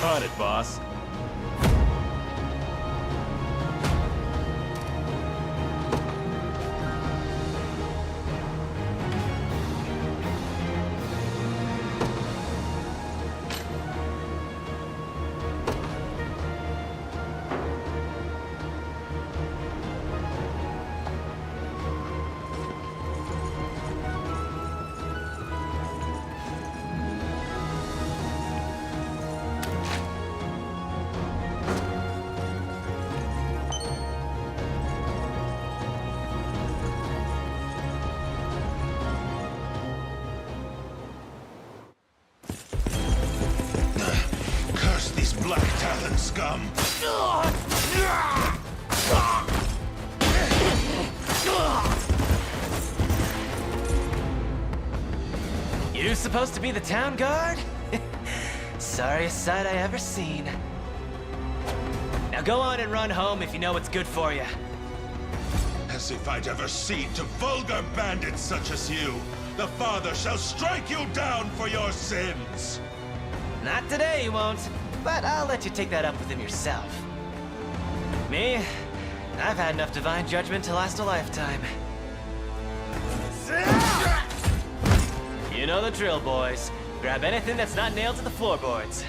On it, boss. scum! You supposed to be the town guard? Sorriest sight I ever seen. Now go on and run home if you know what's good for you. As if I'd ever cede to vulgar bandits such as you. The Father shall strike you down for your sins! Not today, he won't. But I'll let you take that up with him yourself. Me? I've had enough divine judgment to last a lifetime. You know the drill, boys. Grab anything that's not nailed to the floorboards.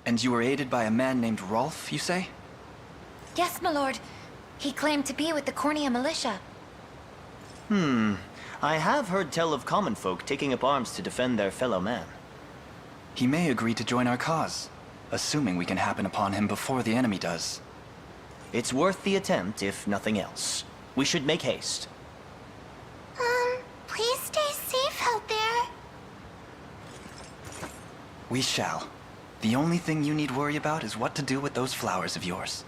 And you were aided by a man named Rolf, you say? Yes, my lord. He claimed to be with the Cornea militia. I have heard tell of common folk taking up arms to defend their fellow man. He may agree to join our cause, assuming we can happen upon him before the enemy does. It's worth the attempt, if nothing else. We should make haste. Please stay safe out there. We shall. The only thing you need worry about is what to do with those flowers of yours.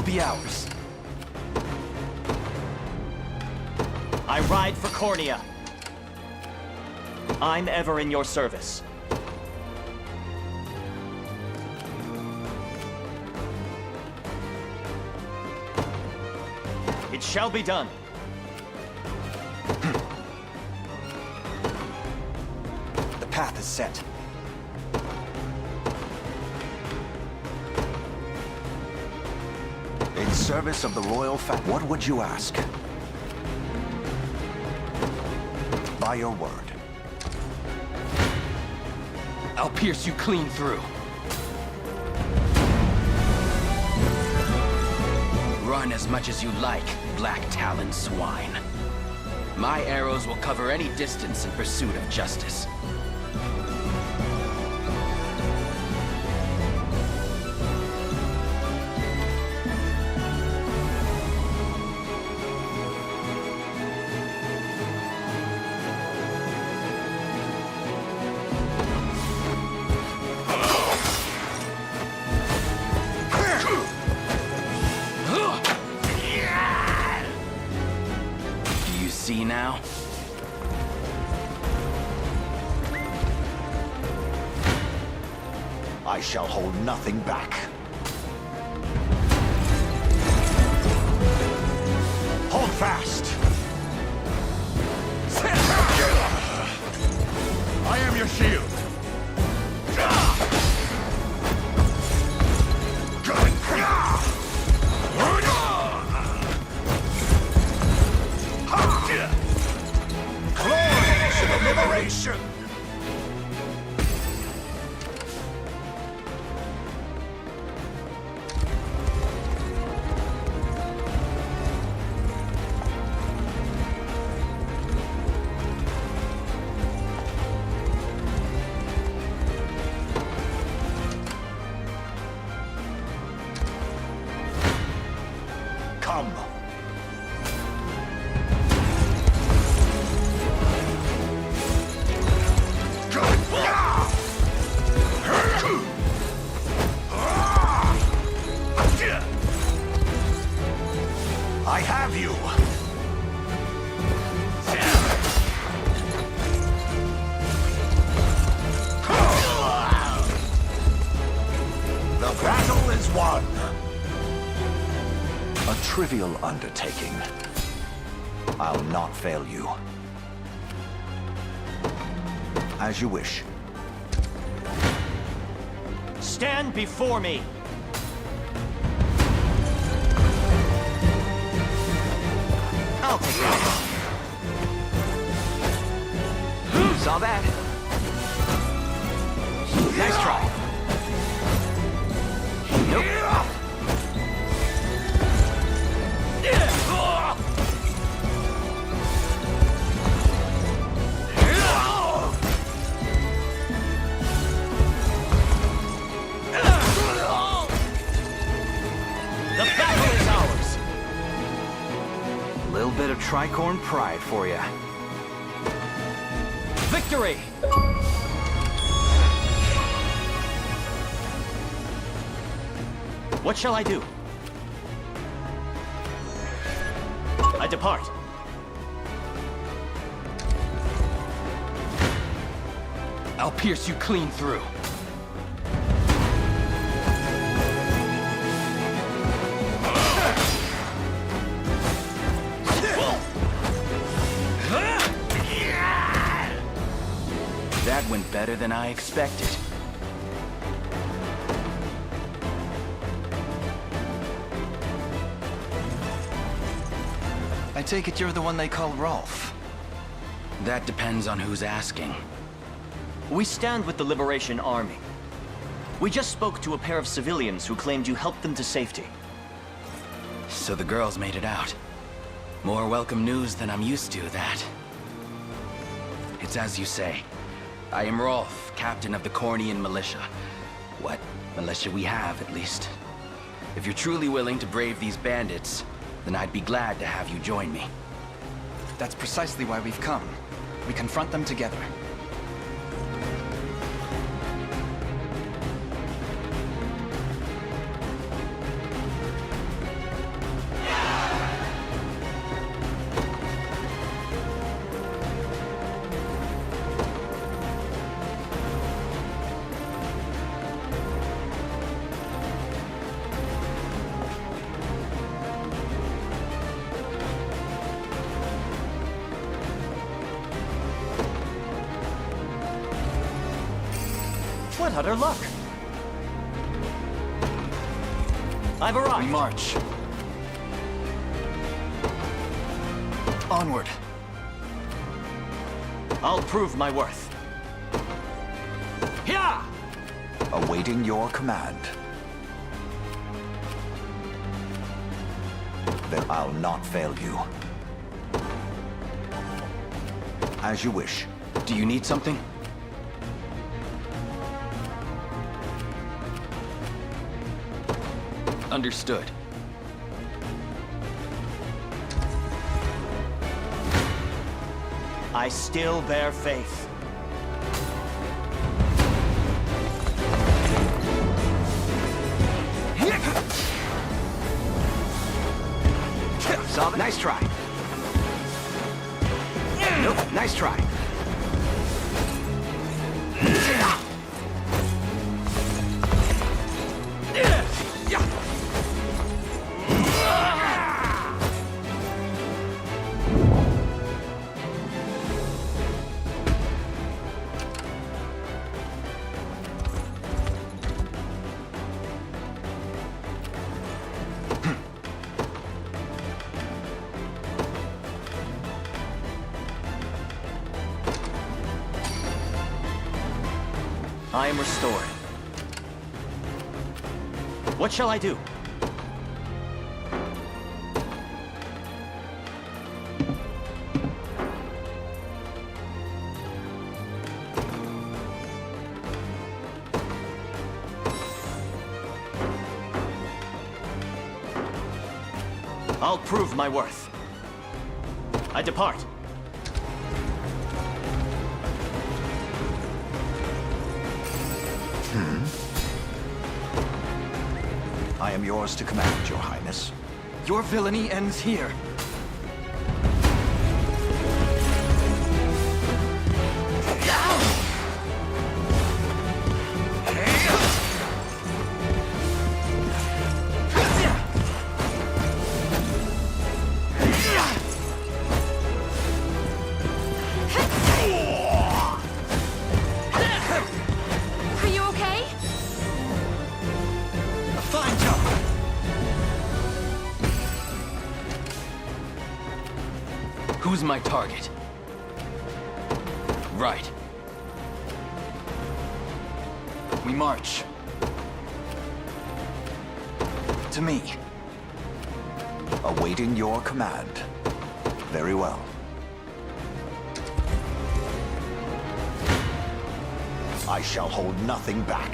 Be ours. I ride for Cornea. I'm ever in your service. It shall be done. The path is set. In service of the royal what would you ask? By your word. I'll pierce you clean through. Run as much as you like, black talon swine. My arrows will cover any distance in pursuit of justice. now? I shall hold nothing back. Hold fast! I am your shield. Glory to the liberation! Come. I have you. The battle is won. A trivial undertaking. I'll not fail you. As you wish. Stand before me! I'll take it. Saw that. Nice try. Nope. The battle is ours! A little bit of tricorn pride for you. Victory! What shall I do? I depart. I'll pierce you clean through. That went better than I expected. I take it you're the one they call Rolf. That depends on who's asking. We stand with the Liberation Army. We just spoke to a pair of civilians who claimed you helped them to safety. So the girls made it out. More welcome news than I'm used to, that. It's as you say. I am Rolf, captain of the Cornean militia. What militia we have, at least. If you're truly willing to brave these bandits, then I'd be glad to have you join me. That's precisely why we've come. We confront them together. What utter luck! I've arrived. We march. Onward. I'll prove my worth. Here! Awaiting your command. Then I'll not fail you. As you wish. Do you need something? Understood. I still bear faith. Saw that? Nice try. Nope, nice try. I am restored. What shall I do? I'll prove my worth. I depart. I am yours to command, Your Highness. Your villainy ends here. Are you okay? Fine job. Who's my target? Right. We march. To me. Awaiting your command. Very well. I shall hold nothing back.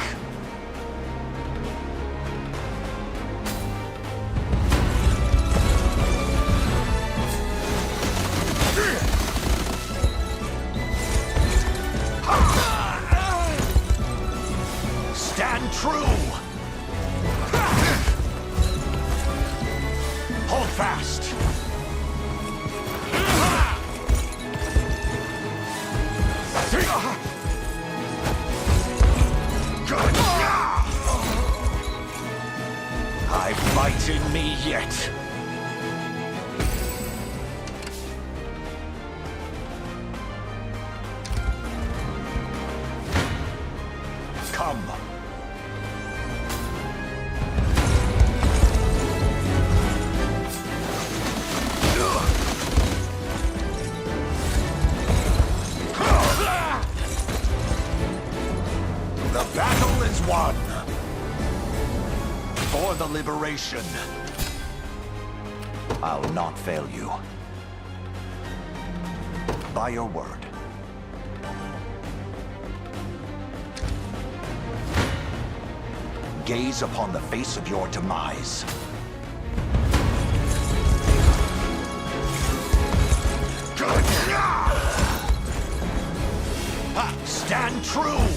Stand true! Hold fast! Good! I fight in me yet! Come! The battle is won! For the liberation. I'll not fail you. By your word. Gaze upon the face of your demise. Good! Stand true!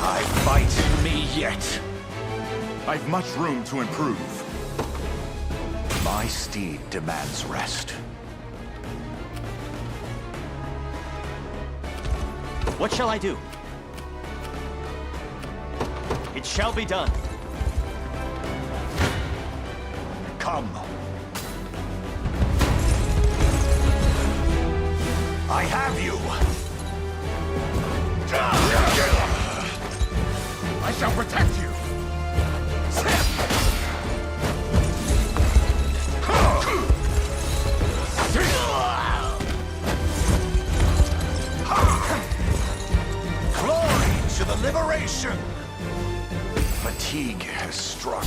I fight in me yet. I've much room to improve. My steed demands rest. What shall I do? It shall be done. Come. I have you. I shall protect you. Glory to the liberation! Fatigue has struck.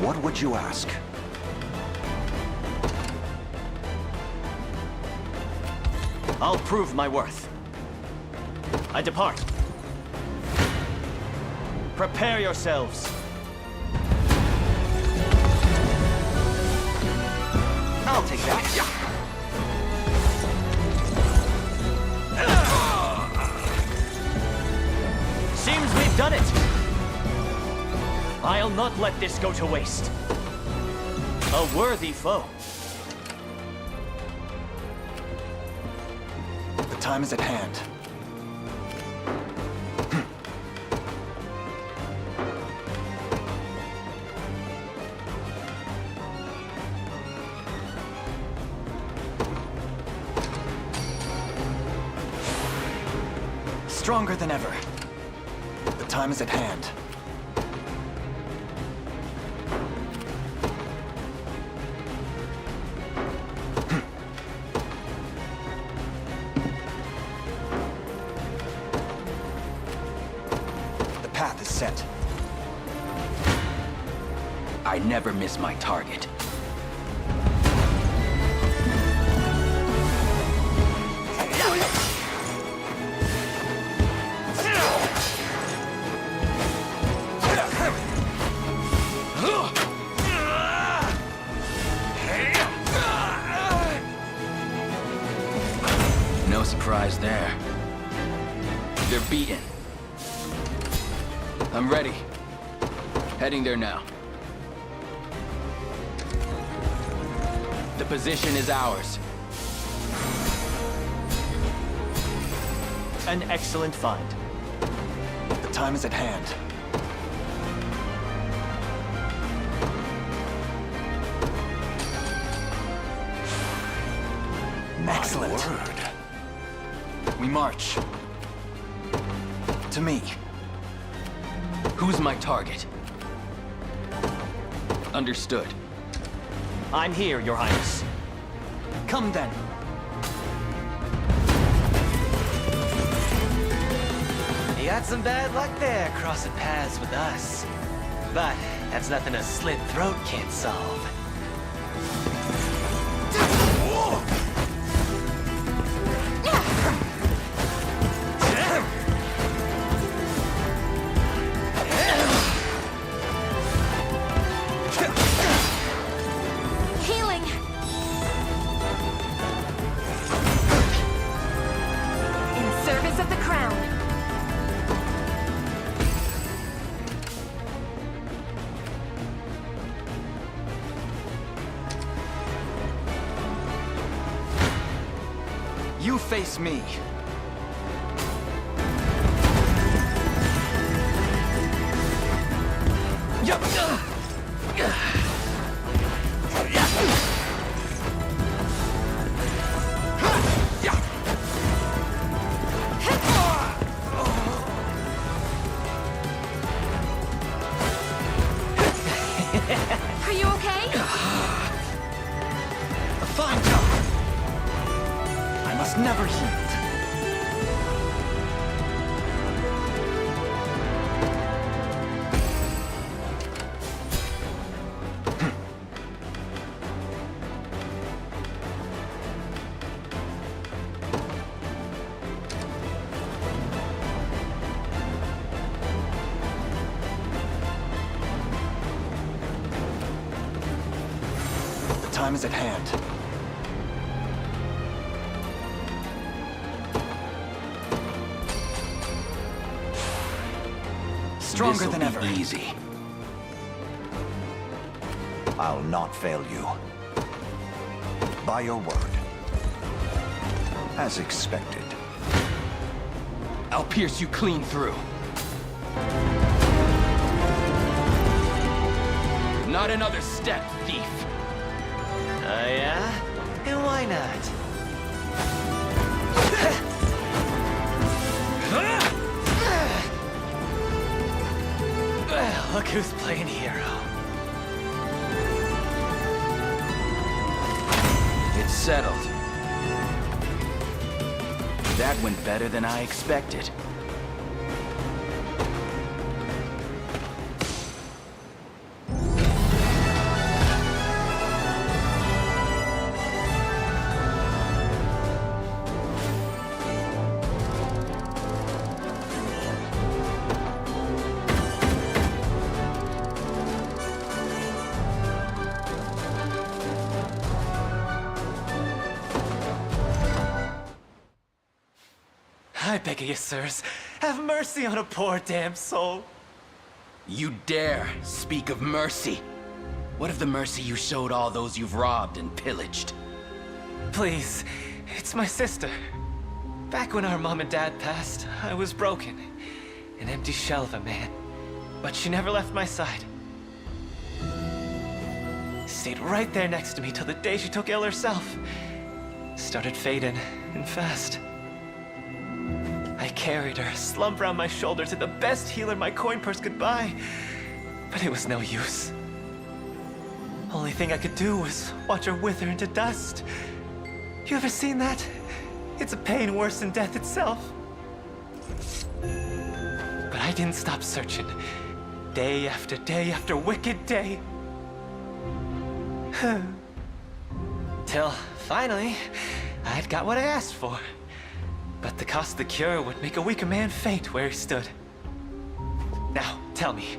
What would you ask? I'll prove my worth. I depart. Prepare yourselves. I'll take that. Seems we've done it. I'll not let this go to waste. A worthy foe. The time is at hand. Stronger than ever. The time is at hand. The path is set. I never miss my target. No surprise there. They're beaten. I'm ready. Heading there now. The position is ours. An excellent find. The time is at hand. Excellent. Word. We march. To me. Who's my target? Understood. I'm here, Your Highness. Come then. You got some bad luck there, crossing paths with us. But that's nothing a slit throat can't solve. Healing! In service of the crown. You face me. Are you okay? A fine job. I must never yield. The time is at hand. Stronger than ever. Easy. I'll not fail you. By your word. As expected. I'll pierce you clean through. Not another step, thief. Oh yeah? And why not? Well, look who's playing hero. It's settled. That went better than I expected. I beg of you, sirs, have mercy on a poor damn soul. You dare speak of mercy? What of the mercy you showed all those you've robbed and pillaged? Please, it's my sister. Back when our mom and dad passed, I was broken. An empty shell of a man. But she never left my side. Stayed right there next to me till the day she took ill herself. Started fading, and fast. I carried her, slump around my shoulder to the best healer my coin purse could buy. But it was no use. Only thing I could do was watch her wither into dust. You ever seen that? It's a pain worse than death itself. But I didn't stop searching. Day after wicked day. Till, finally, I'd got what I asked for. But the cost of the cure would make a weaker man faint where he stood. Now, tell me,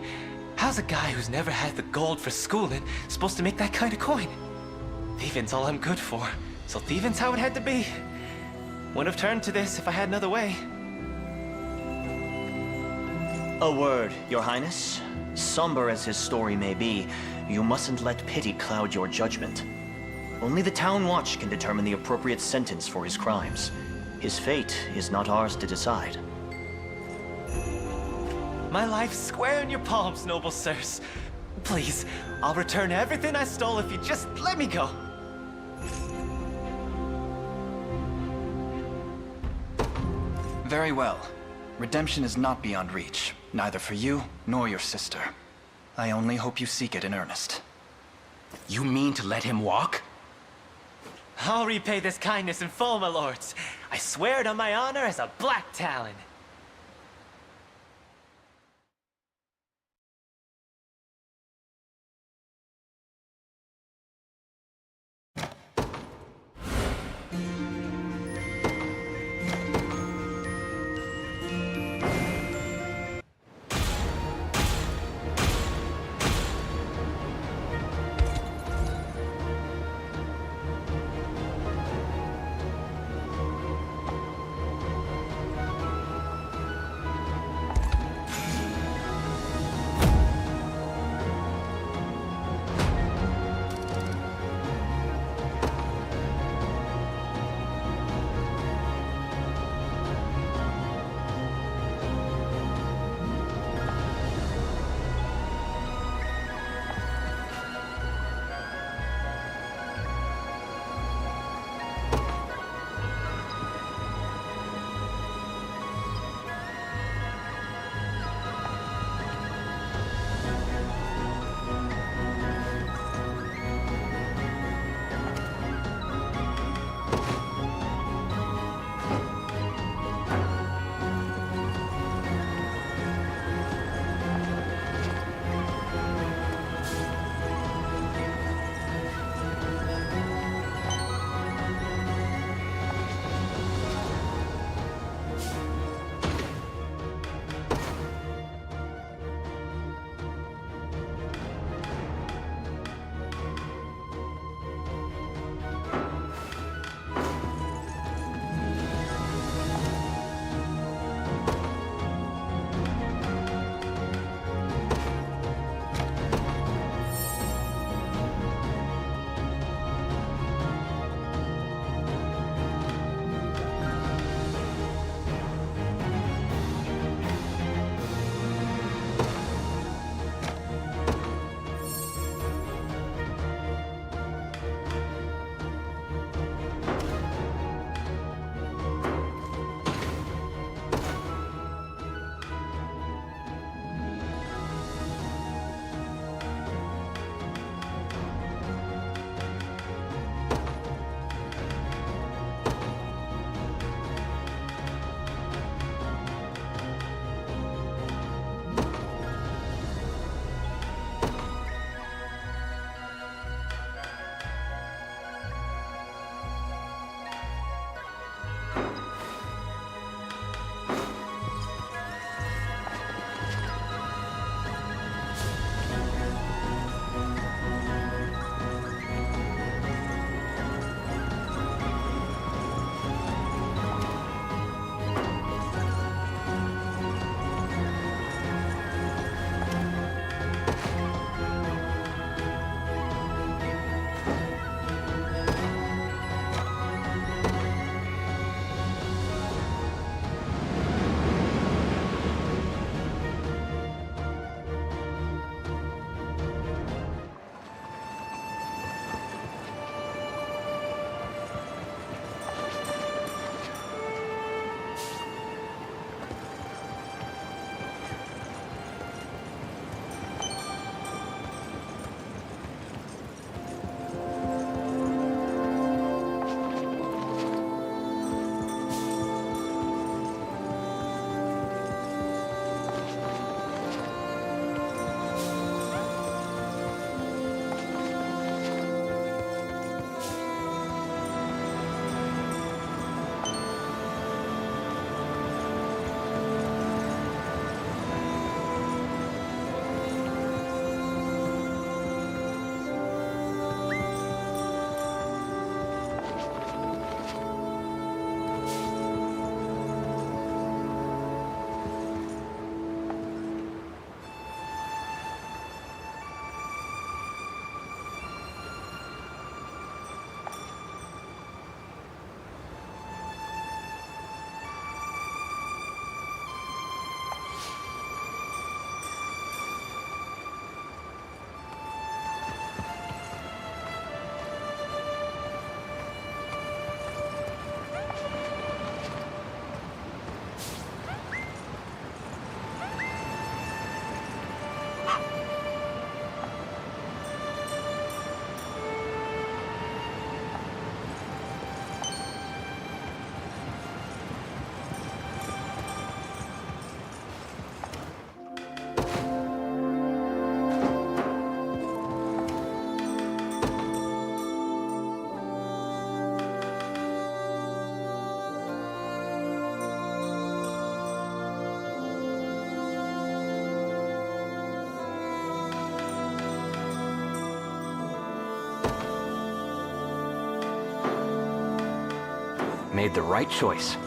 how's a guy who's never had the gold for schooling supposed to make that kind of coin? Thieving's all I'm good for, so thieving's how it had to be. Wouldn't have turned to this if I had another way. A word, Your Highness. Somber as his story may be, you mustn't let pity cloud your judgment. Only the Town Watch can determine the appropriate sentence for his crimes. His fate is not ours to decide. My life's square in your palms, noble sirs. Please, I'll return everything I stole if you just let me go. Very well. Redemption is not beyond reach, neither for you nor your sister. I only hope you seek it in earnest. You mean to let him walk? I'll repay this kindness in full, my lords. I swear it on my honor as a Black Talon. made the right choice.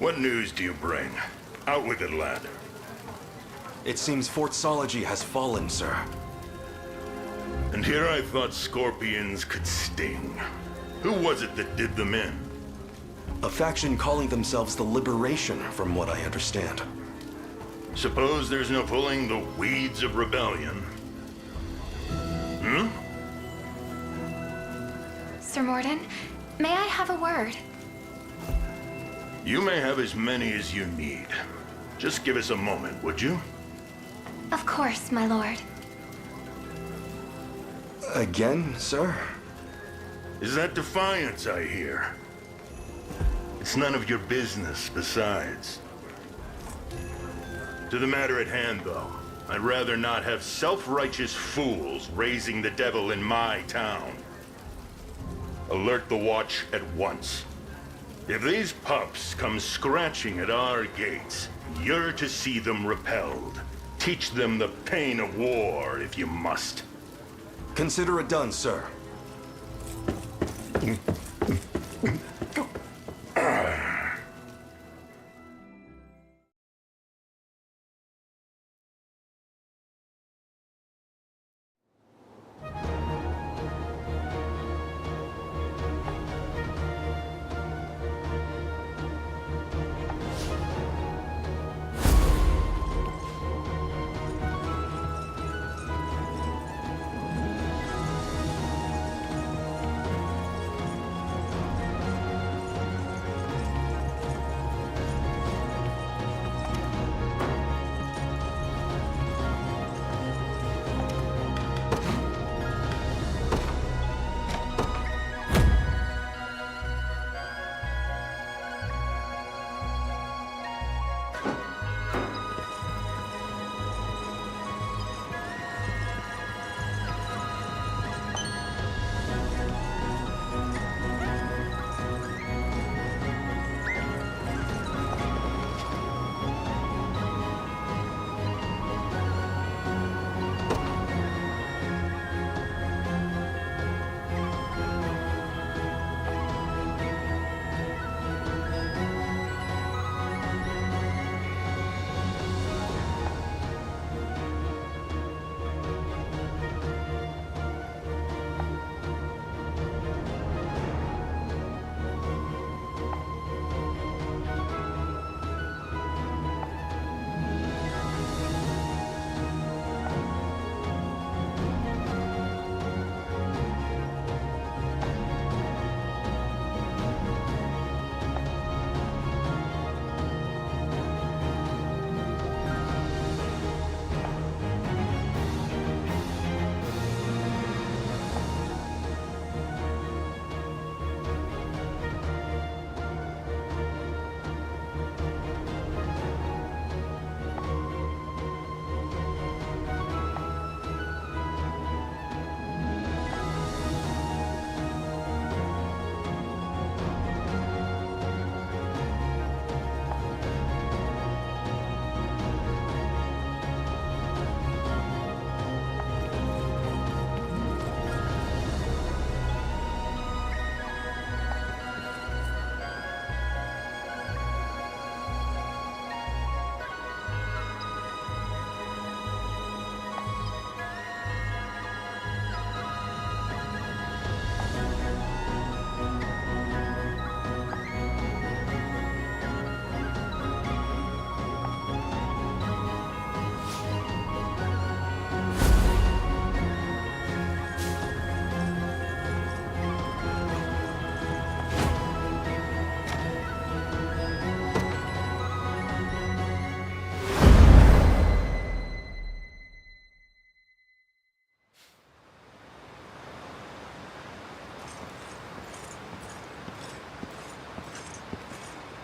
What news do you bring? Out with it, lad. It seems Fort Sology has fallen, sir. And here I thought scorpions could sting. Who was it that did them in? A faction calling themselves the Liberation, from what I understand. Suppose there's no pulling the weeds of rebellion. Hmm? Sir Morden, may I have a word? You may have as many as you need. Just give us a moment, would you? Of course, my lord. Again, sir? Is that defiance I hear? It's none of your business, besides. To the matter at hand, though, I'd rather not have self-righteous fools raising the devil in my town. Alert the watch at once. If these pups come scratching at our gates, you're to see them repelled. Teach them the pain of war, if you must. Consider it done, sir.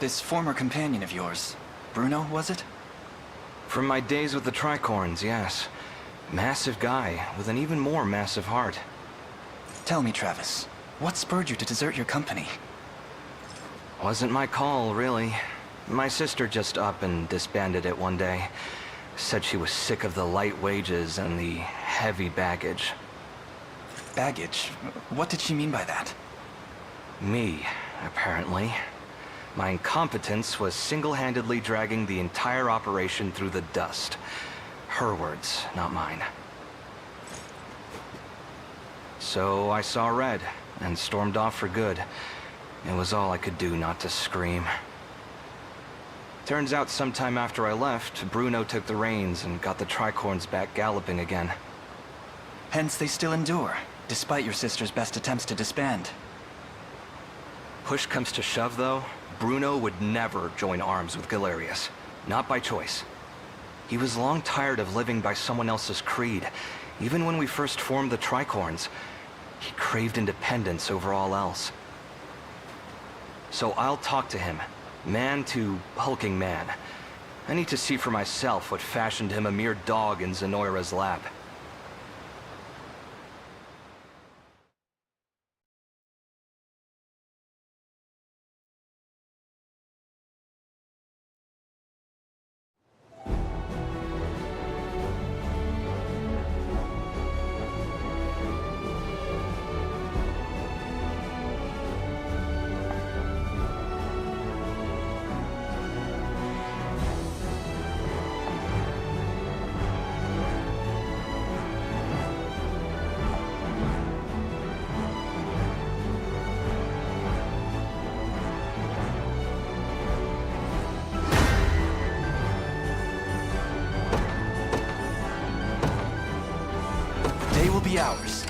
This former companion of yours, Bruno, was it? From my days with the tricorns, yes. Massive guy, with an even more massive heart. Tell me, Travis, what spurred you to desert your company? Wasn't my call, really. My sister just up and disbanded it one day. Said she was sick of the light wages and the heavy baggage. Baggage? What did she mean by that? Me, apparently. My incompetence was single-handedly dragging the entire operation through the dust. Her words, not mine. So I saw red and stormed off for good. It was all I could do not to scream. Turns out sometime after I left, Bruno took the reins and got the tricorns back galloping again. Hence they still endure, despite your sister's best attempts to disband. Push comes to shove, though, Bruno would never join arms with Galerius. Not by choice. He was long tired of living by someone else's creed. Even when we first formed the tricorns, he craved independence over all else. So I'll talk to him, man to hulking man. I need to see for myself what fashioned him a mere dog in Zenoira's lap. Be ours.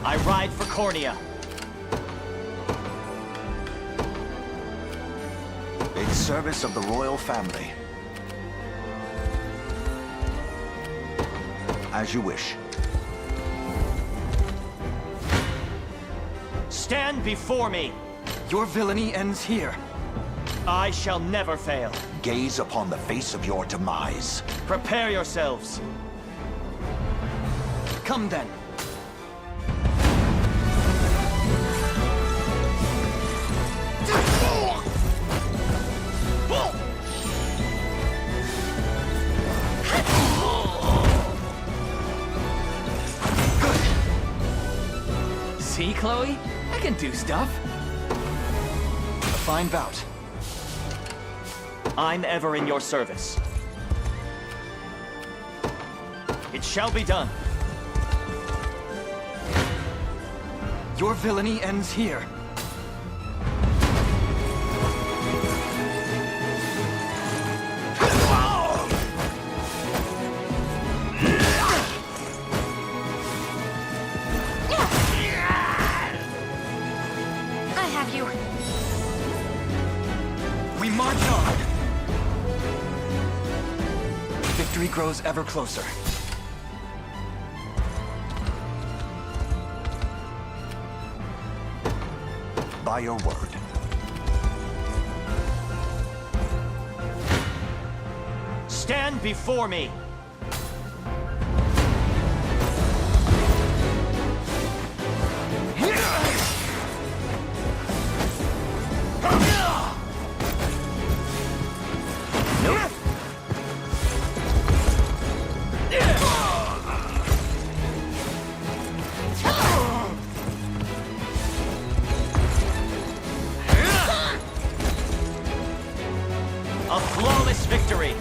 I ride for Cornea. In service of the royal family. As you wish. Stand before me! Your villainy ends here. I shall never fail. Gaze upon the face of your demise. Prepare yourselves. Come then. See, Chloe? I can do stuff. A fine bout. I'm ever in your service. It shall be done. Your villainy ends here. I have you. We march on. Victory grows ever closer. By your word. Stand before me! A flawless victory!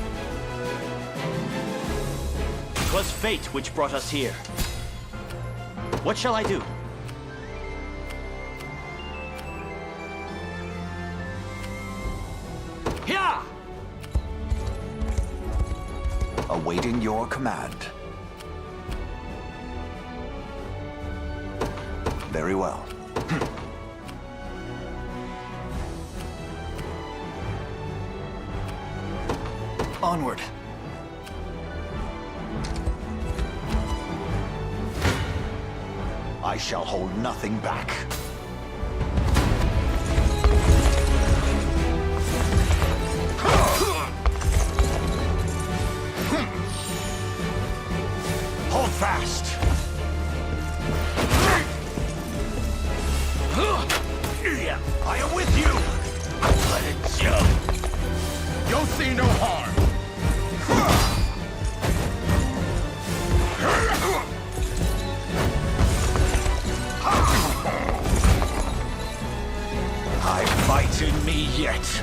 'Twas fate which brought us here. What shall I do? Here! Awaiting your command. Very well. Onward. I shall hold nothing back. Hold fast! I am with you! Let it jump! You'll see no harm! I fight in me yet.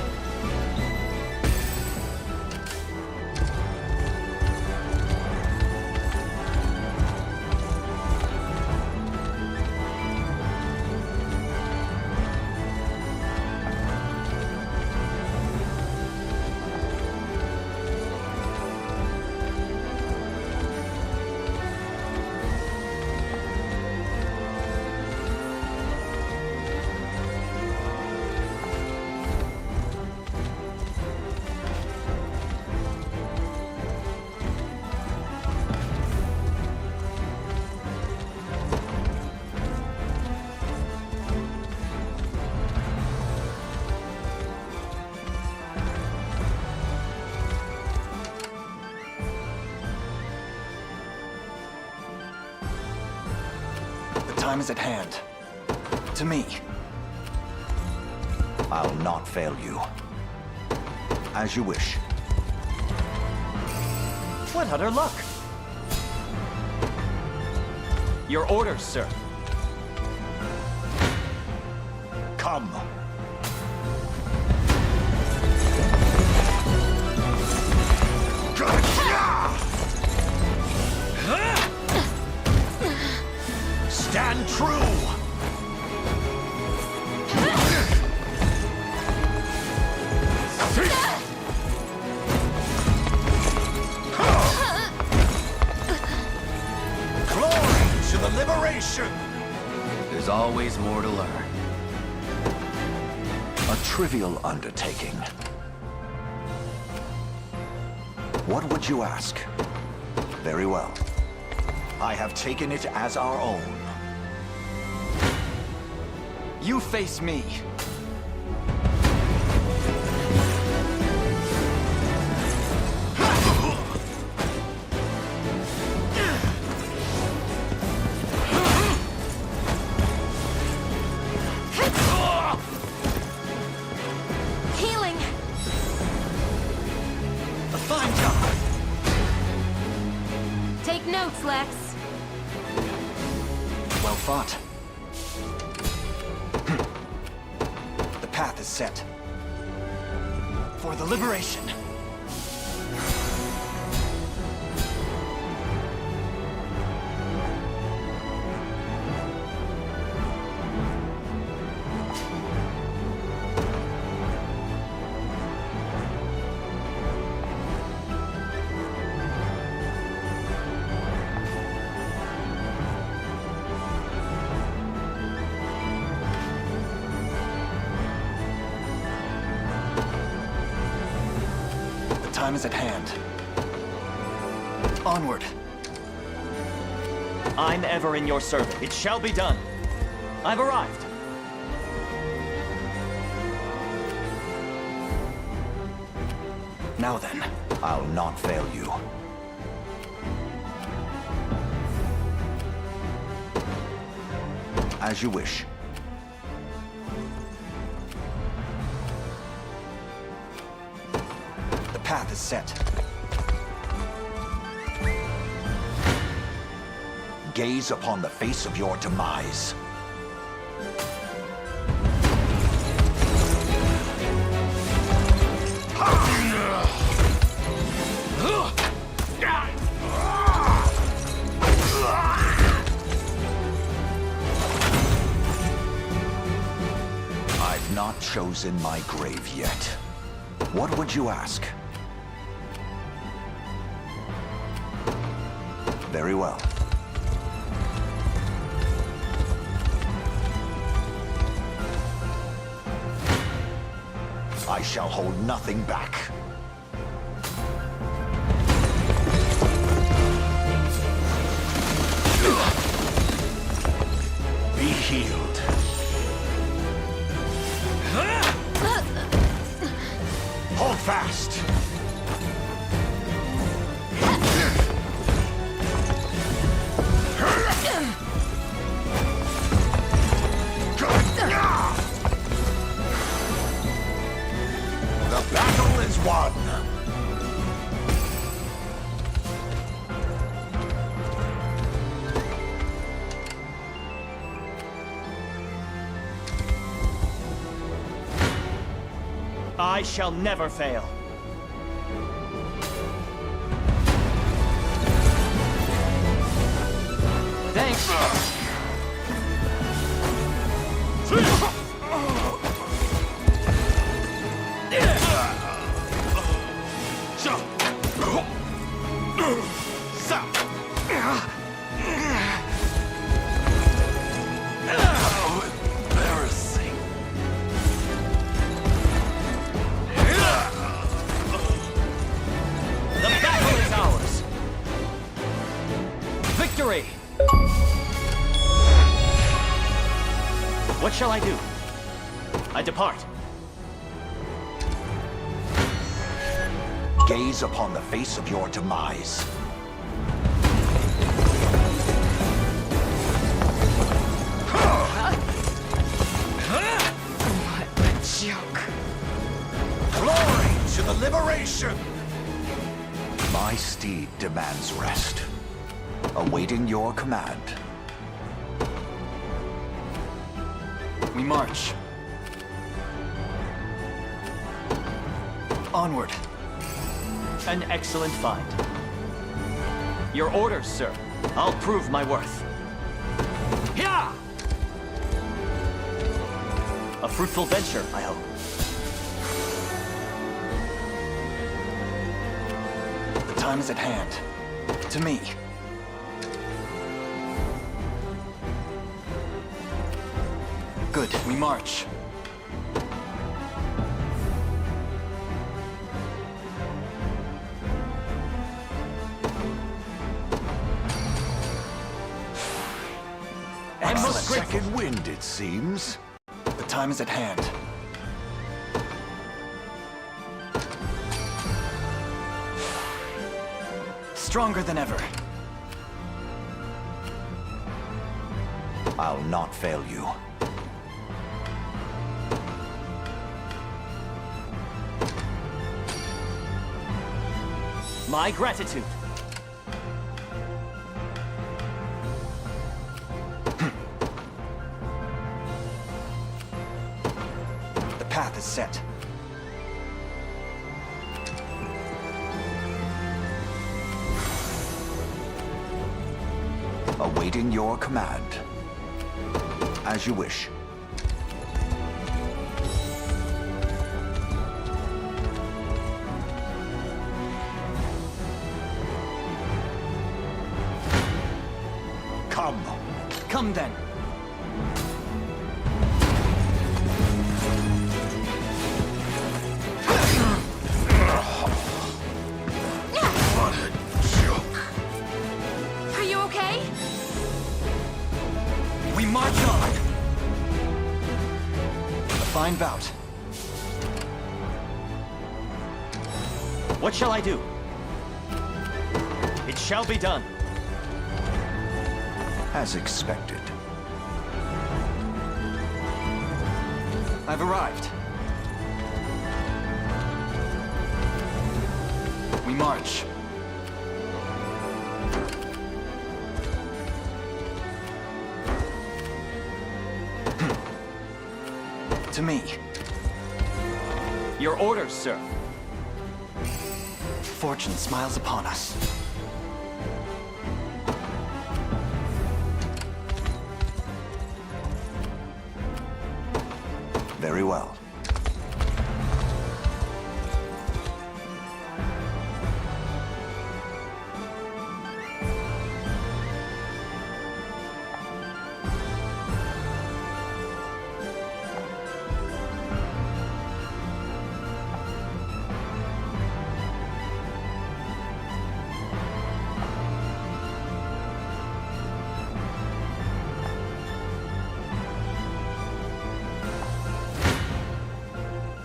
Time is at hand. To me. I'll not fail you. As you wish. What utter luck! Your orders, sir. Come. Stand true! Glory to the liberation! There's always more to learn. A trivial undertaking. What would you ask? Very well. I have taken it as our own. You face me. Healing! A fine job. Take notes, Lex. Well fought. The path is set. For the liberation. Time is at hand. Onward. I'm ever in your service. It shall be done. I've arrived. Now then. I'll not fail you. As you wish. The path is set. Gaze upon the face of your demise. I've not chosen my grave yet. What would you ask? Very well. I shall hold nothing back. I shall never fail. Thanks. Embarrassing. The battle is ours. Victory! What shall I do? I depart. Gaze upon the face of your demise. What a joke. Glory to the liberation! My steed demands rest, awaiting your command. We march. Onward. An excellent find. Your orders, sir. I'll prove my worth. Yeah! A fruitful venture, I hope. The time is at hand. To me. Good, we march. I'm Excellent. second wind, it seems. The time is at hand. Stronger than ever. I'll not fail you. My gratitude. The path is set. Awaiting your command. As you wish. Come. Come then. What a joke. Are you okay? We march on. A fine bout. What shall I do? It shall be done. As expected. I've arrived. We march. To me. Your orders, sir. Fortune smiles upon us. Very well.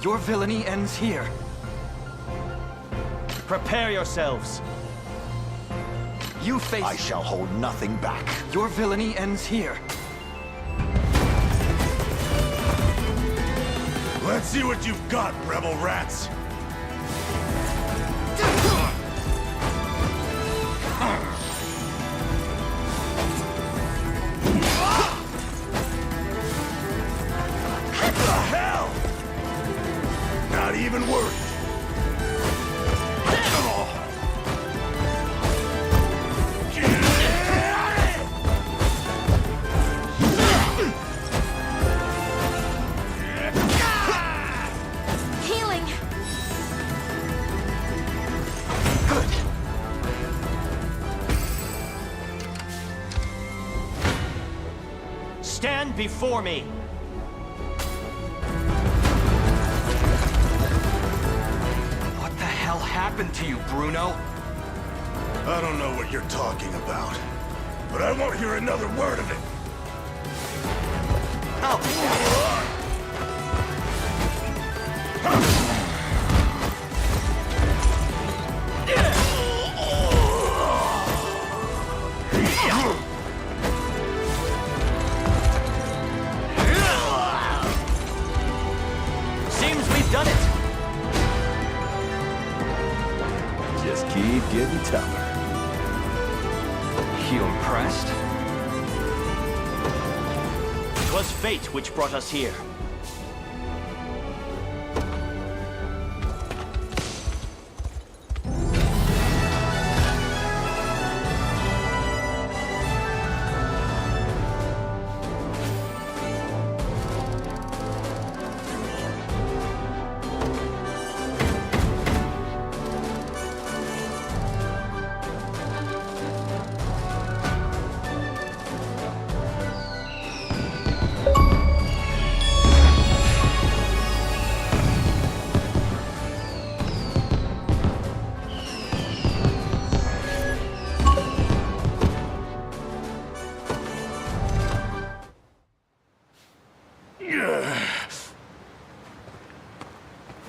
Your villainy ends here. Prepare yourselves. You face... I shall hold nothing back. Your villainy ends here. Let's see what you've got, rebel rats. What the hell? Not even stand before me! What the hell happened to you, Bruno? I don't know what you're talking about, but I won't hear another word of it. Seems we've done it! Just keep getting tougher. You impressed? 'Twas fate which brought us here.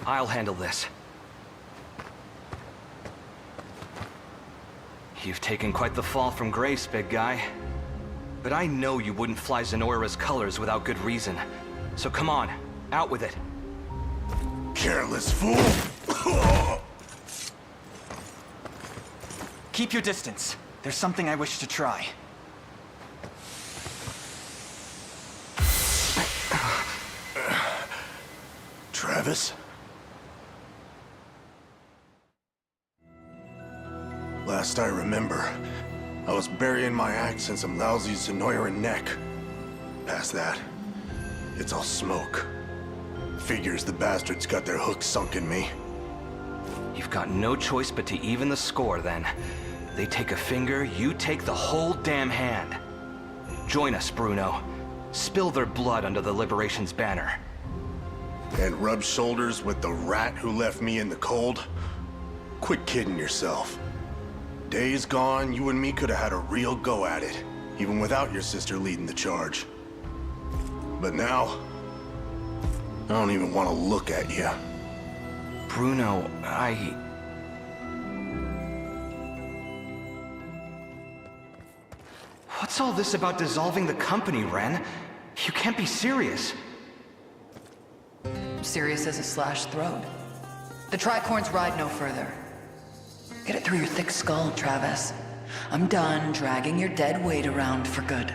I'll handle this. You've taken quite the fall from grace, big guy. But I know you wouldn't fly Zenoira's colors without good reason. So come on, out with it. Careless fool! Keep your distance. There's something I wish to try. Travis? Last I remember, I was burying my axe in some lousy Zenoiran neck. Past that, it's all smoke. Figures the bastards got their hooks sunk in me. You've got no choice but to even the score, then. They take a finger, you take the whole damn hand. Join us, Bruno. Spill their blood under the Liberation's banner. And rub shoulders with the rat who left me in the cold? Quit kidding yourself. Days gone, you and me could have had a real go at it, even without your sister leading the charge. But now, I don't even want to look at you. Bruno, What's all this about dissolving the company, Ren? You can't be serious. Serious as a slashed throat. The tricorns ride no further. Get it through your thick skull, Travis. I'm done dragging your dead weight around for good.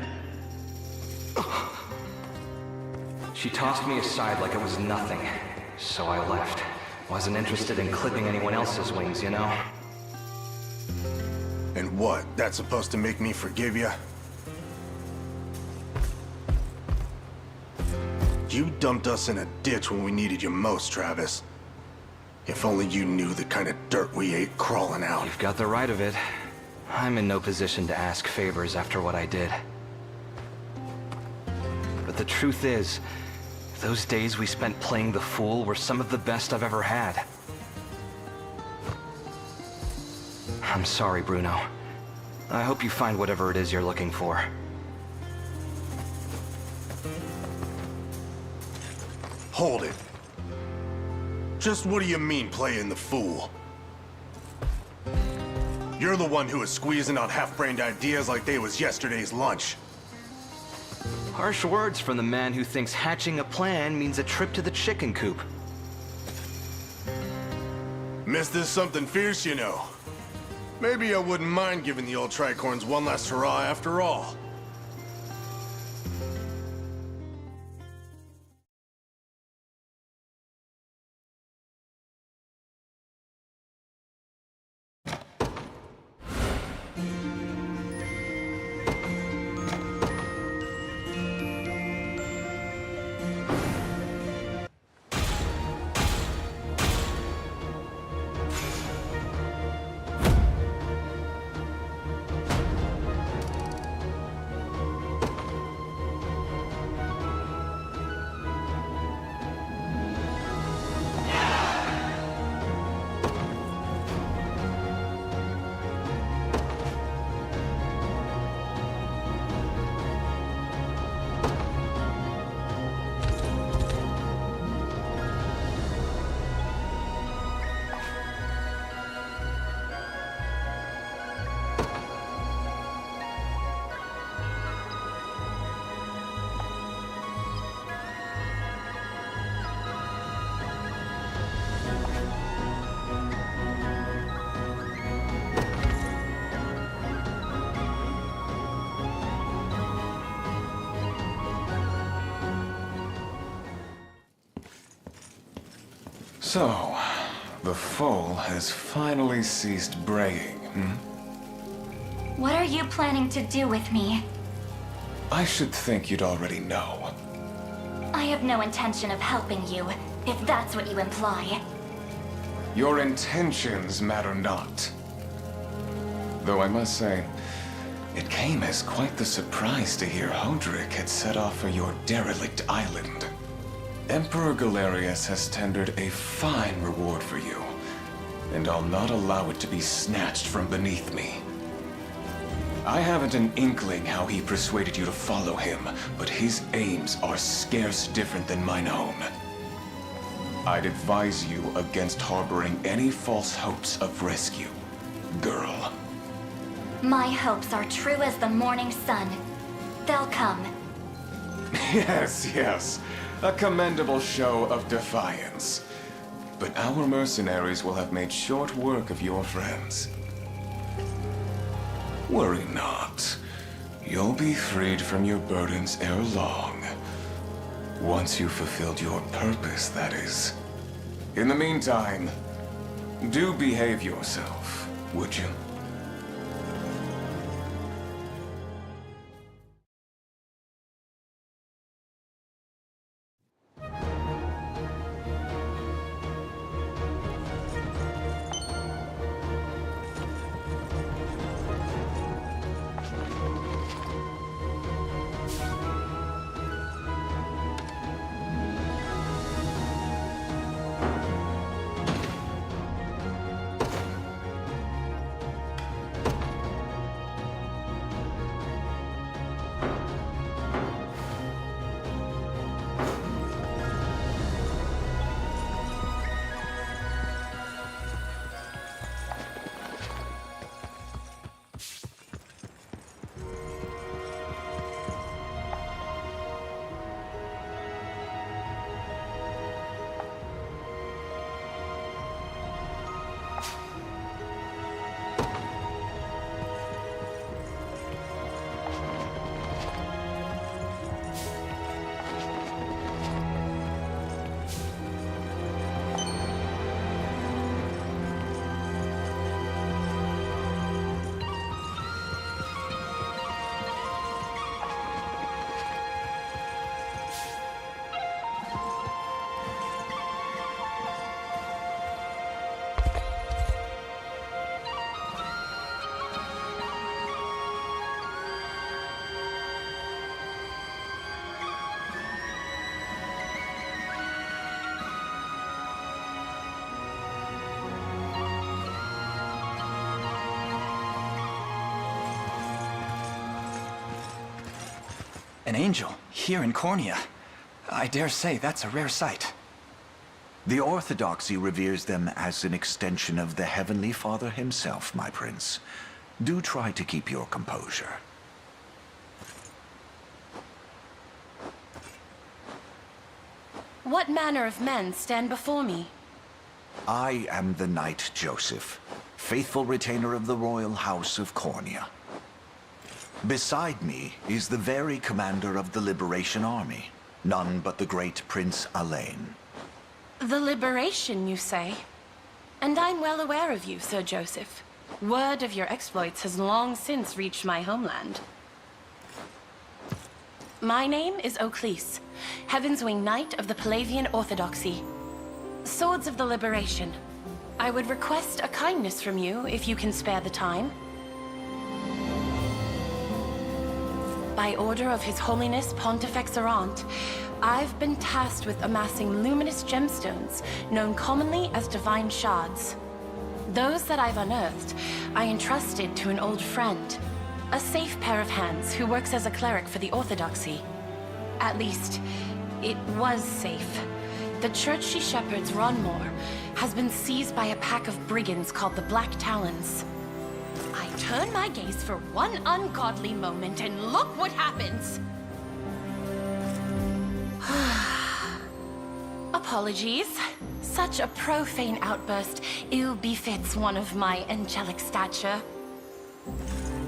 She tossed me aside like it was nothing, so I left. Wasn't interested in clipping anyone else's wings, you know? And what? That's supposed to make me forgive you? You dumped us in a ditch when we needed you most, Travis. If only you knew the kind of dirt we ate crawling out. You've got the right of it. I'm in no position to ask favors after what I did. But the truth is, those days we spent playing the fool were some of the best I've ever had. I'm sorry, Bruno. I hope you find whatever it is you're looking for. Hold it. Just what do you mean, playing the fool? You're the one who was squeezing out half-brained ideas like they was yesterday's lunch. Harsh words from the man who thinks hatching a plan means a trip to the chicken coop. Missed this something fierce, you know. Maybe I wouldn't mind giving the old tricorns one last hurrah after all. So, the foal has finally ceased braying, hmm? What are you planning to do with me? I should think you'd already know. I have no intention of helping you, if that's what you imply. Your intentions matter not. Though I must say, it came as quite the surprise to hear Hodrick had set off for your derelict island. Emperor Galerius has tendered a fine reward for you, and I'll not allow it to be snatched from beneath me. I haven't an inkling how he persuaded you to follow him, but his aims are scarce different than mine own. I'd advise you against harboring any false hopes of rescue, girl. My hopes are true as the morning sun. They'll come. Yes, yes. A commendable show of defiance. But our mercenaries will have made short work of your friends. Worry not. You'll be freed from your burdens ere long. Once you've fulfilled your purpose, that is. In the meantime, do behave yourself, would you? An angel, here in Cornea. I dare say that's a rare sight. The Orthodoxy reveres them as an extension of the Heavenly Father himself, my prince. Do try to keep your composure. What manner of men stand before me? I am the Knight Joseph, faithful retainer of the royal house of Cornea. Beside me is the very commander of the Liberation Army, none but the great Prince Alain. The Liberation, you say? And I'm well aware of you, Sir Joseph. Word of your exploits has long since reached my homeland. My name is Oclese, Heaven's Wing Knight of the Palavian Orthodoxy. Swords of the Liberation. I would request a kindness from you if you can spare the time. By order of His Holiness Pontifex Errant, I've been tasked with amassing luminous gemstones, known commonly as divine shards. Those that I've unearthed, I entrusted to an old friend, a safe pair of hands who works as a cleric for the Orthodoxy. At least, it was safe. The church she shepherds, Ronmore, has been seized by a pack of brigands called the Black Talons. I turn my gaze for one ungodly moment, and look what happens! Apologies. Such a profane outburst ill befits one of my angelic stature.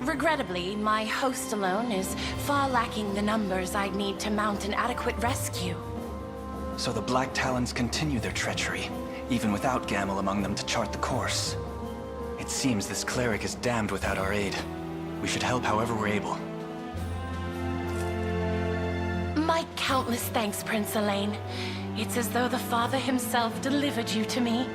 Regrettably, my host alone is far lacking the numbers I'd need to mount an adequate rescue. So the Black Talons continue their treachery, even without Gamel among them to chart the course. It seems this cleric is damned without our aid. We should help however we're able. My countless thanks, Prince Elaine. It's as though the Father himself delivered you to me.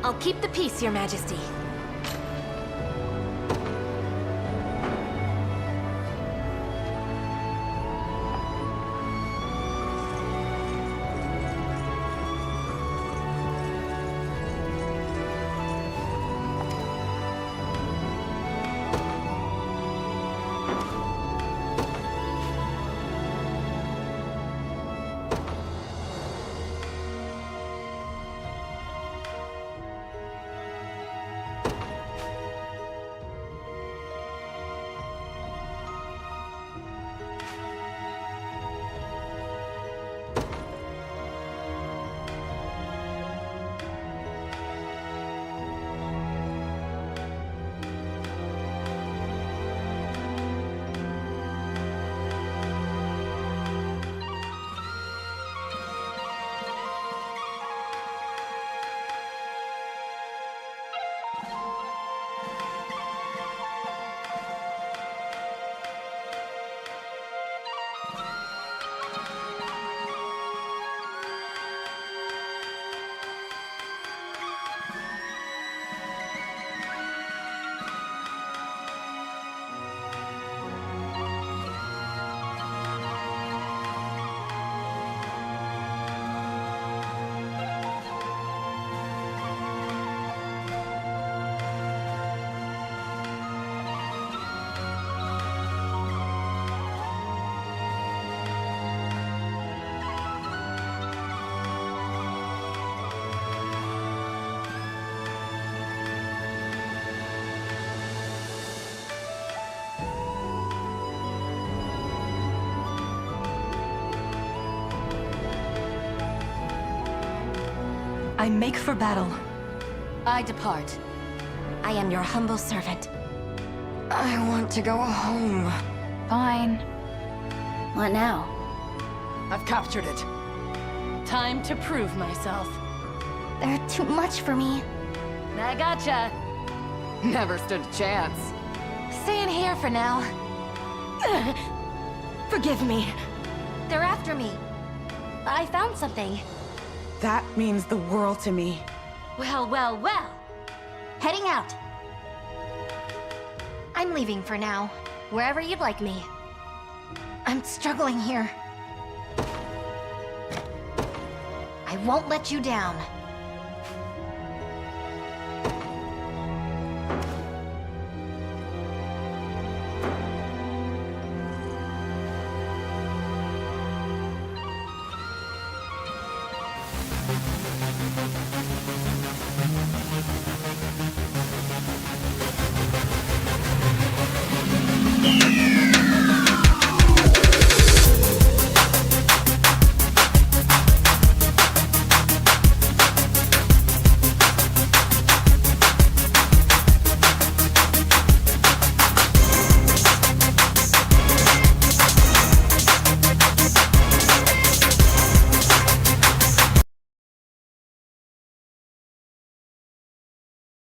I'll keep the peace, Your Majesty. I make for battle. I depart. I am your humble servant. I want to go home. Fine. What now? I've captured it. Time to prove myself. They're too much for me. I gotcha. Never stood a chance. Staying here for now. Forgive me. They're after me. I found something. That means the world to me. Well, well, well. Heading out. I'm leaving for now. Wherever you'd like me. I'm struggling here. I won't let you down.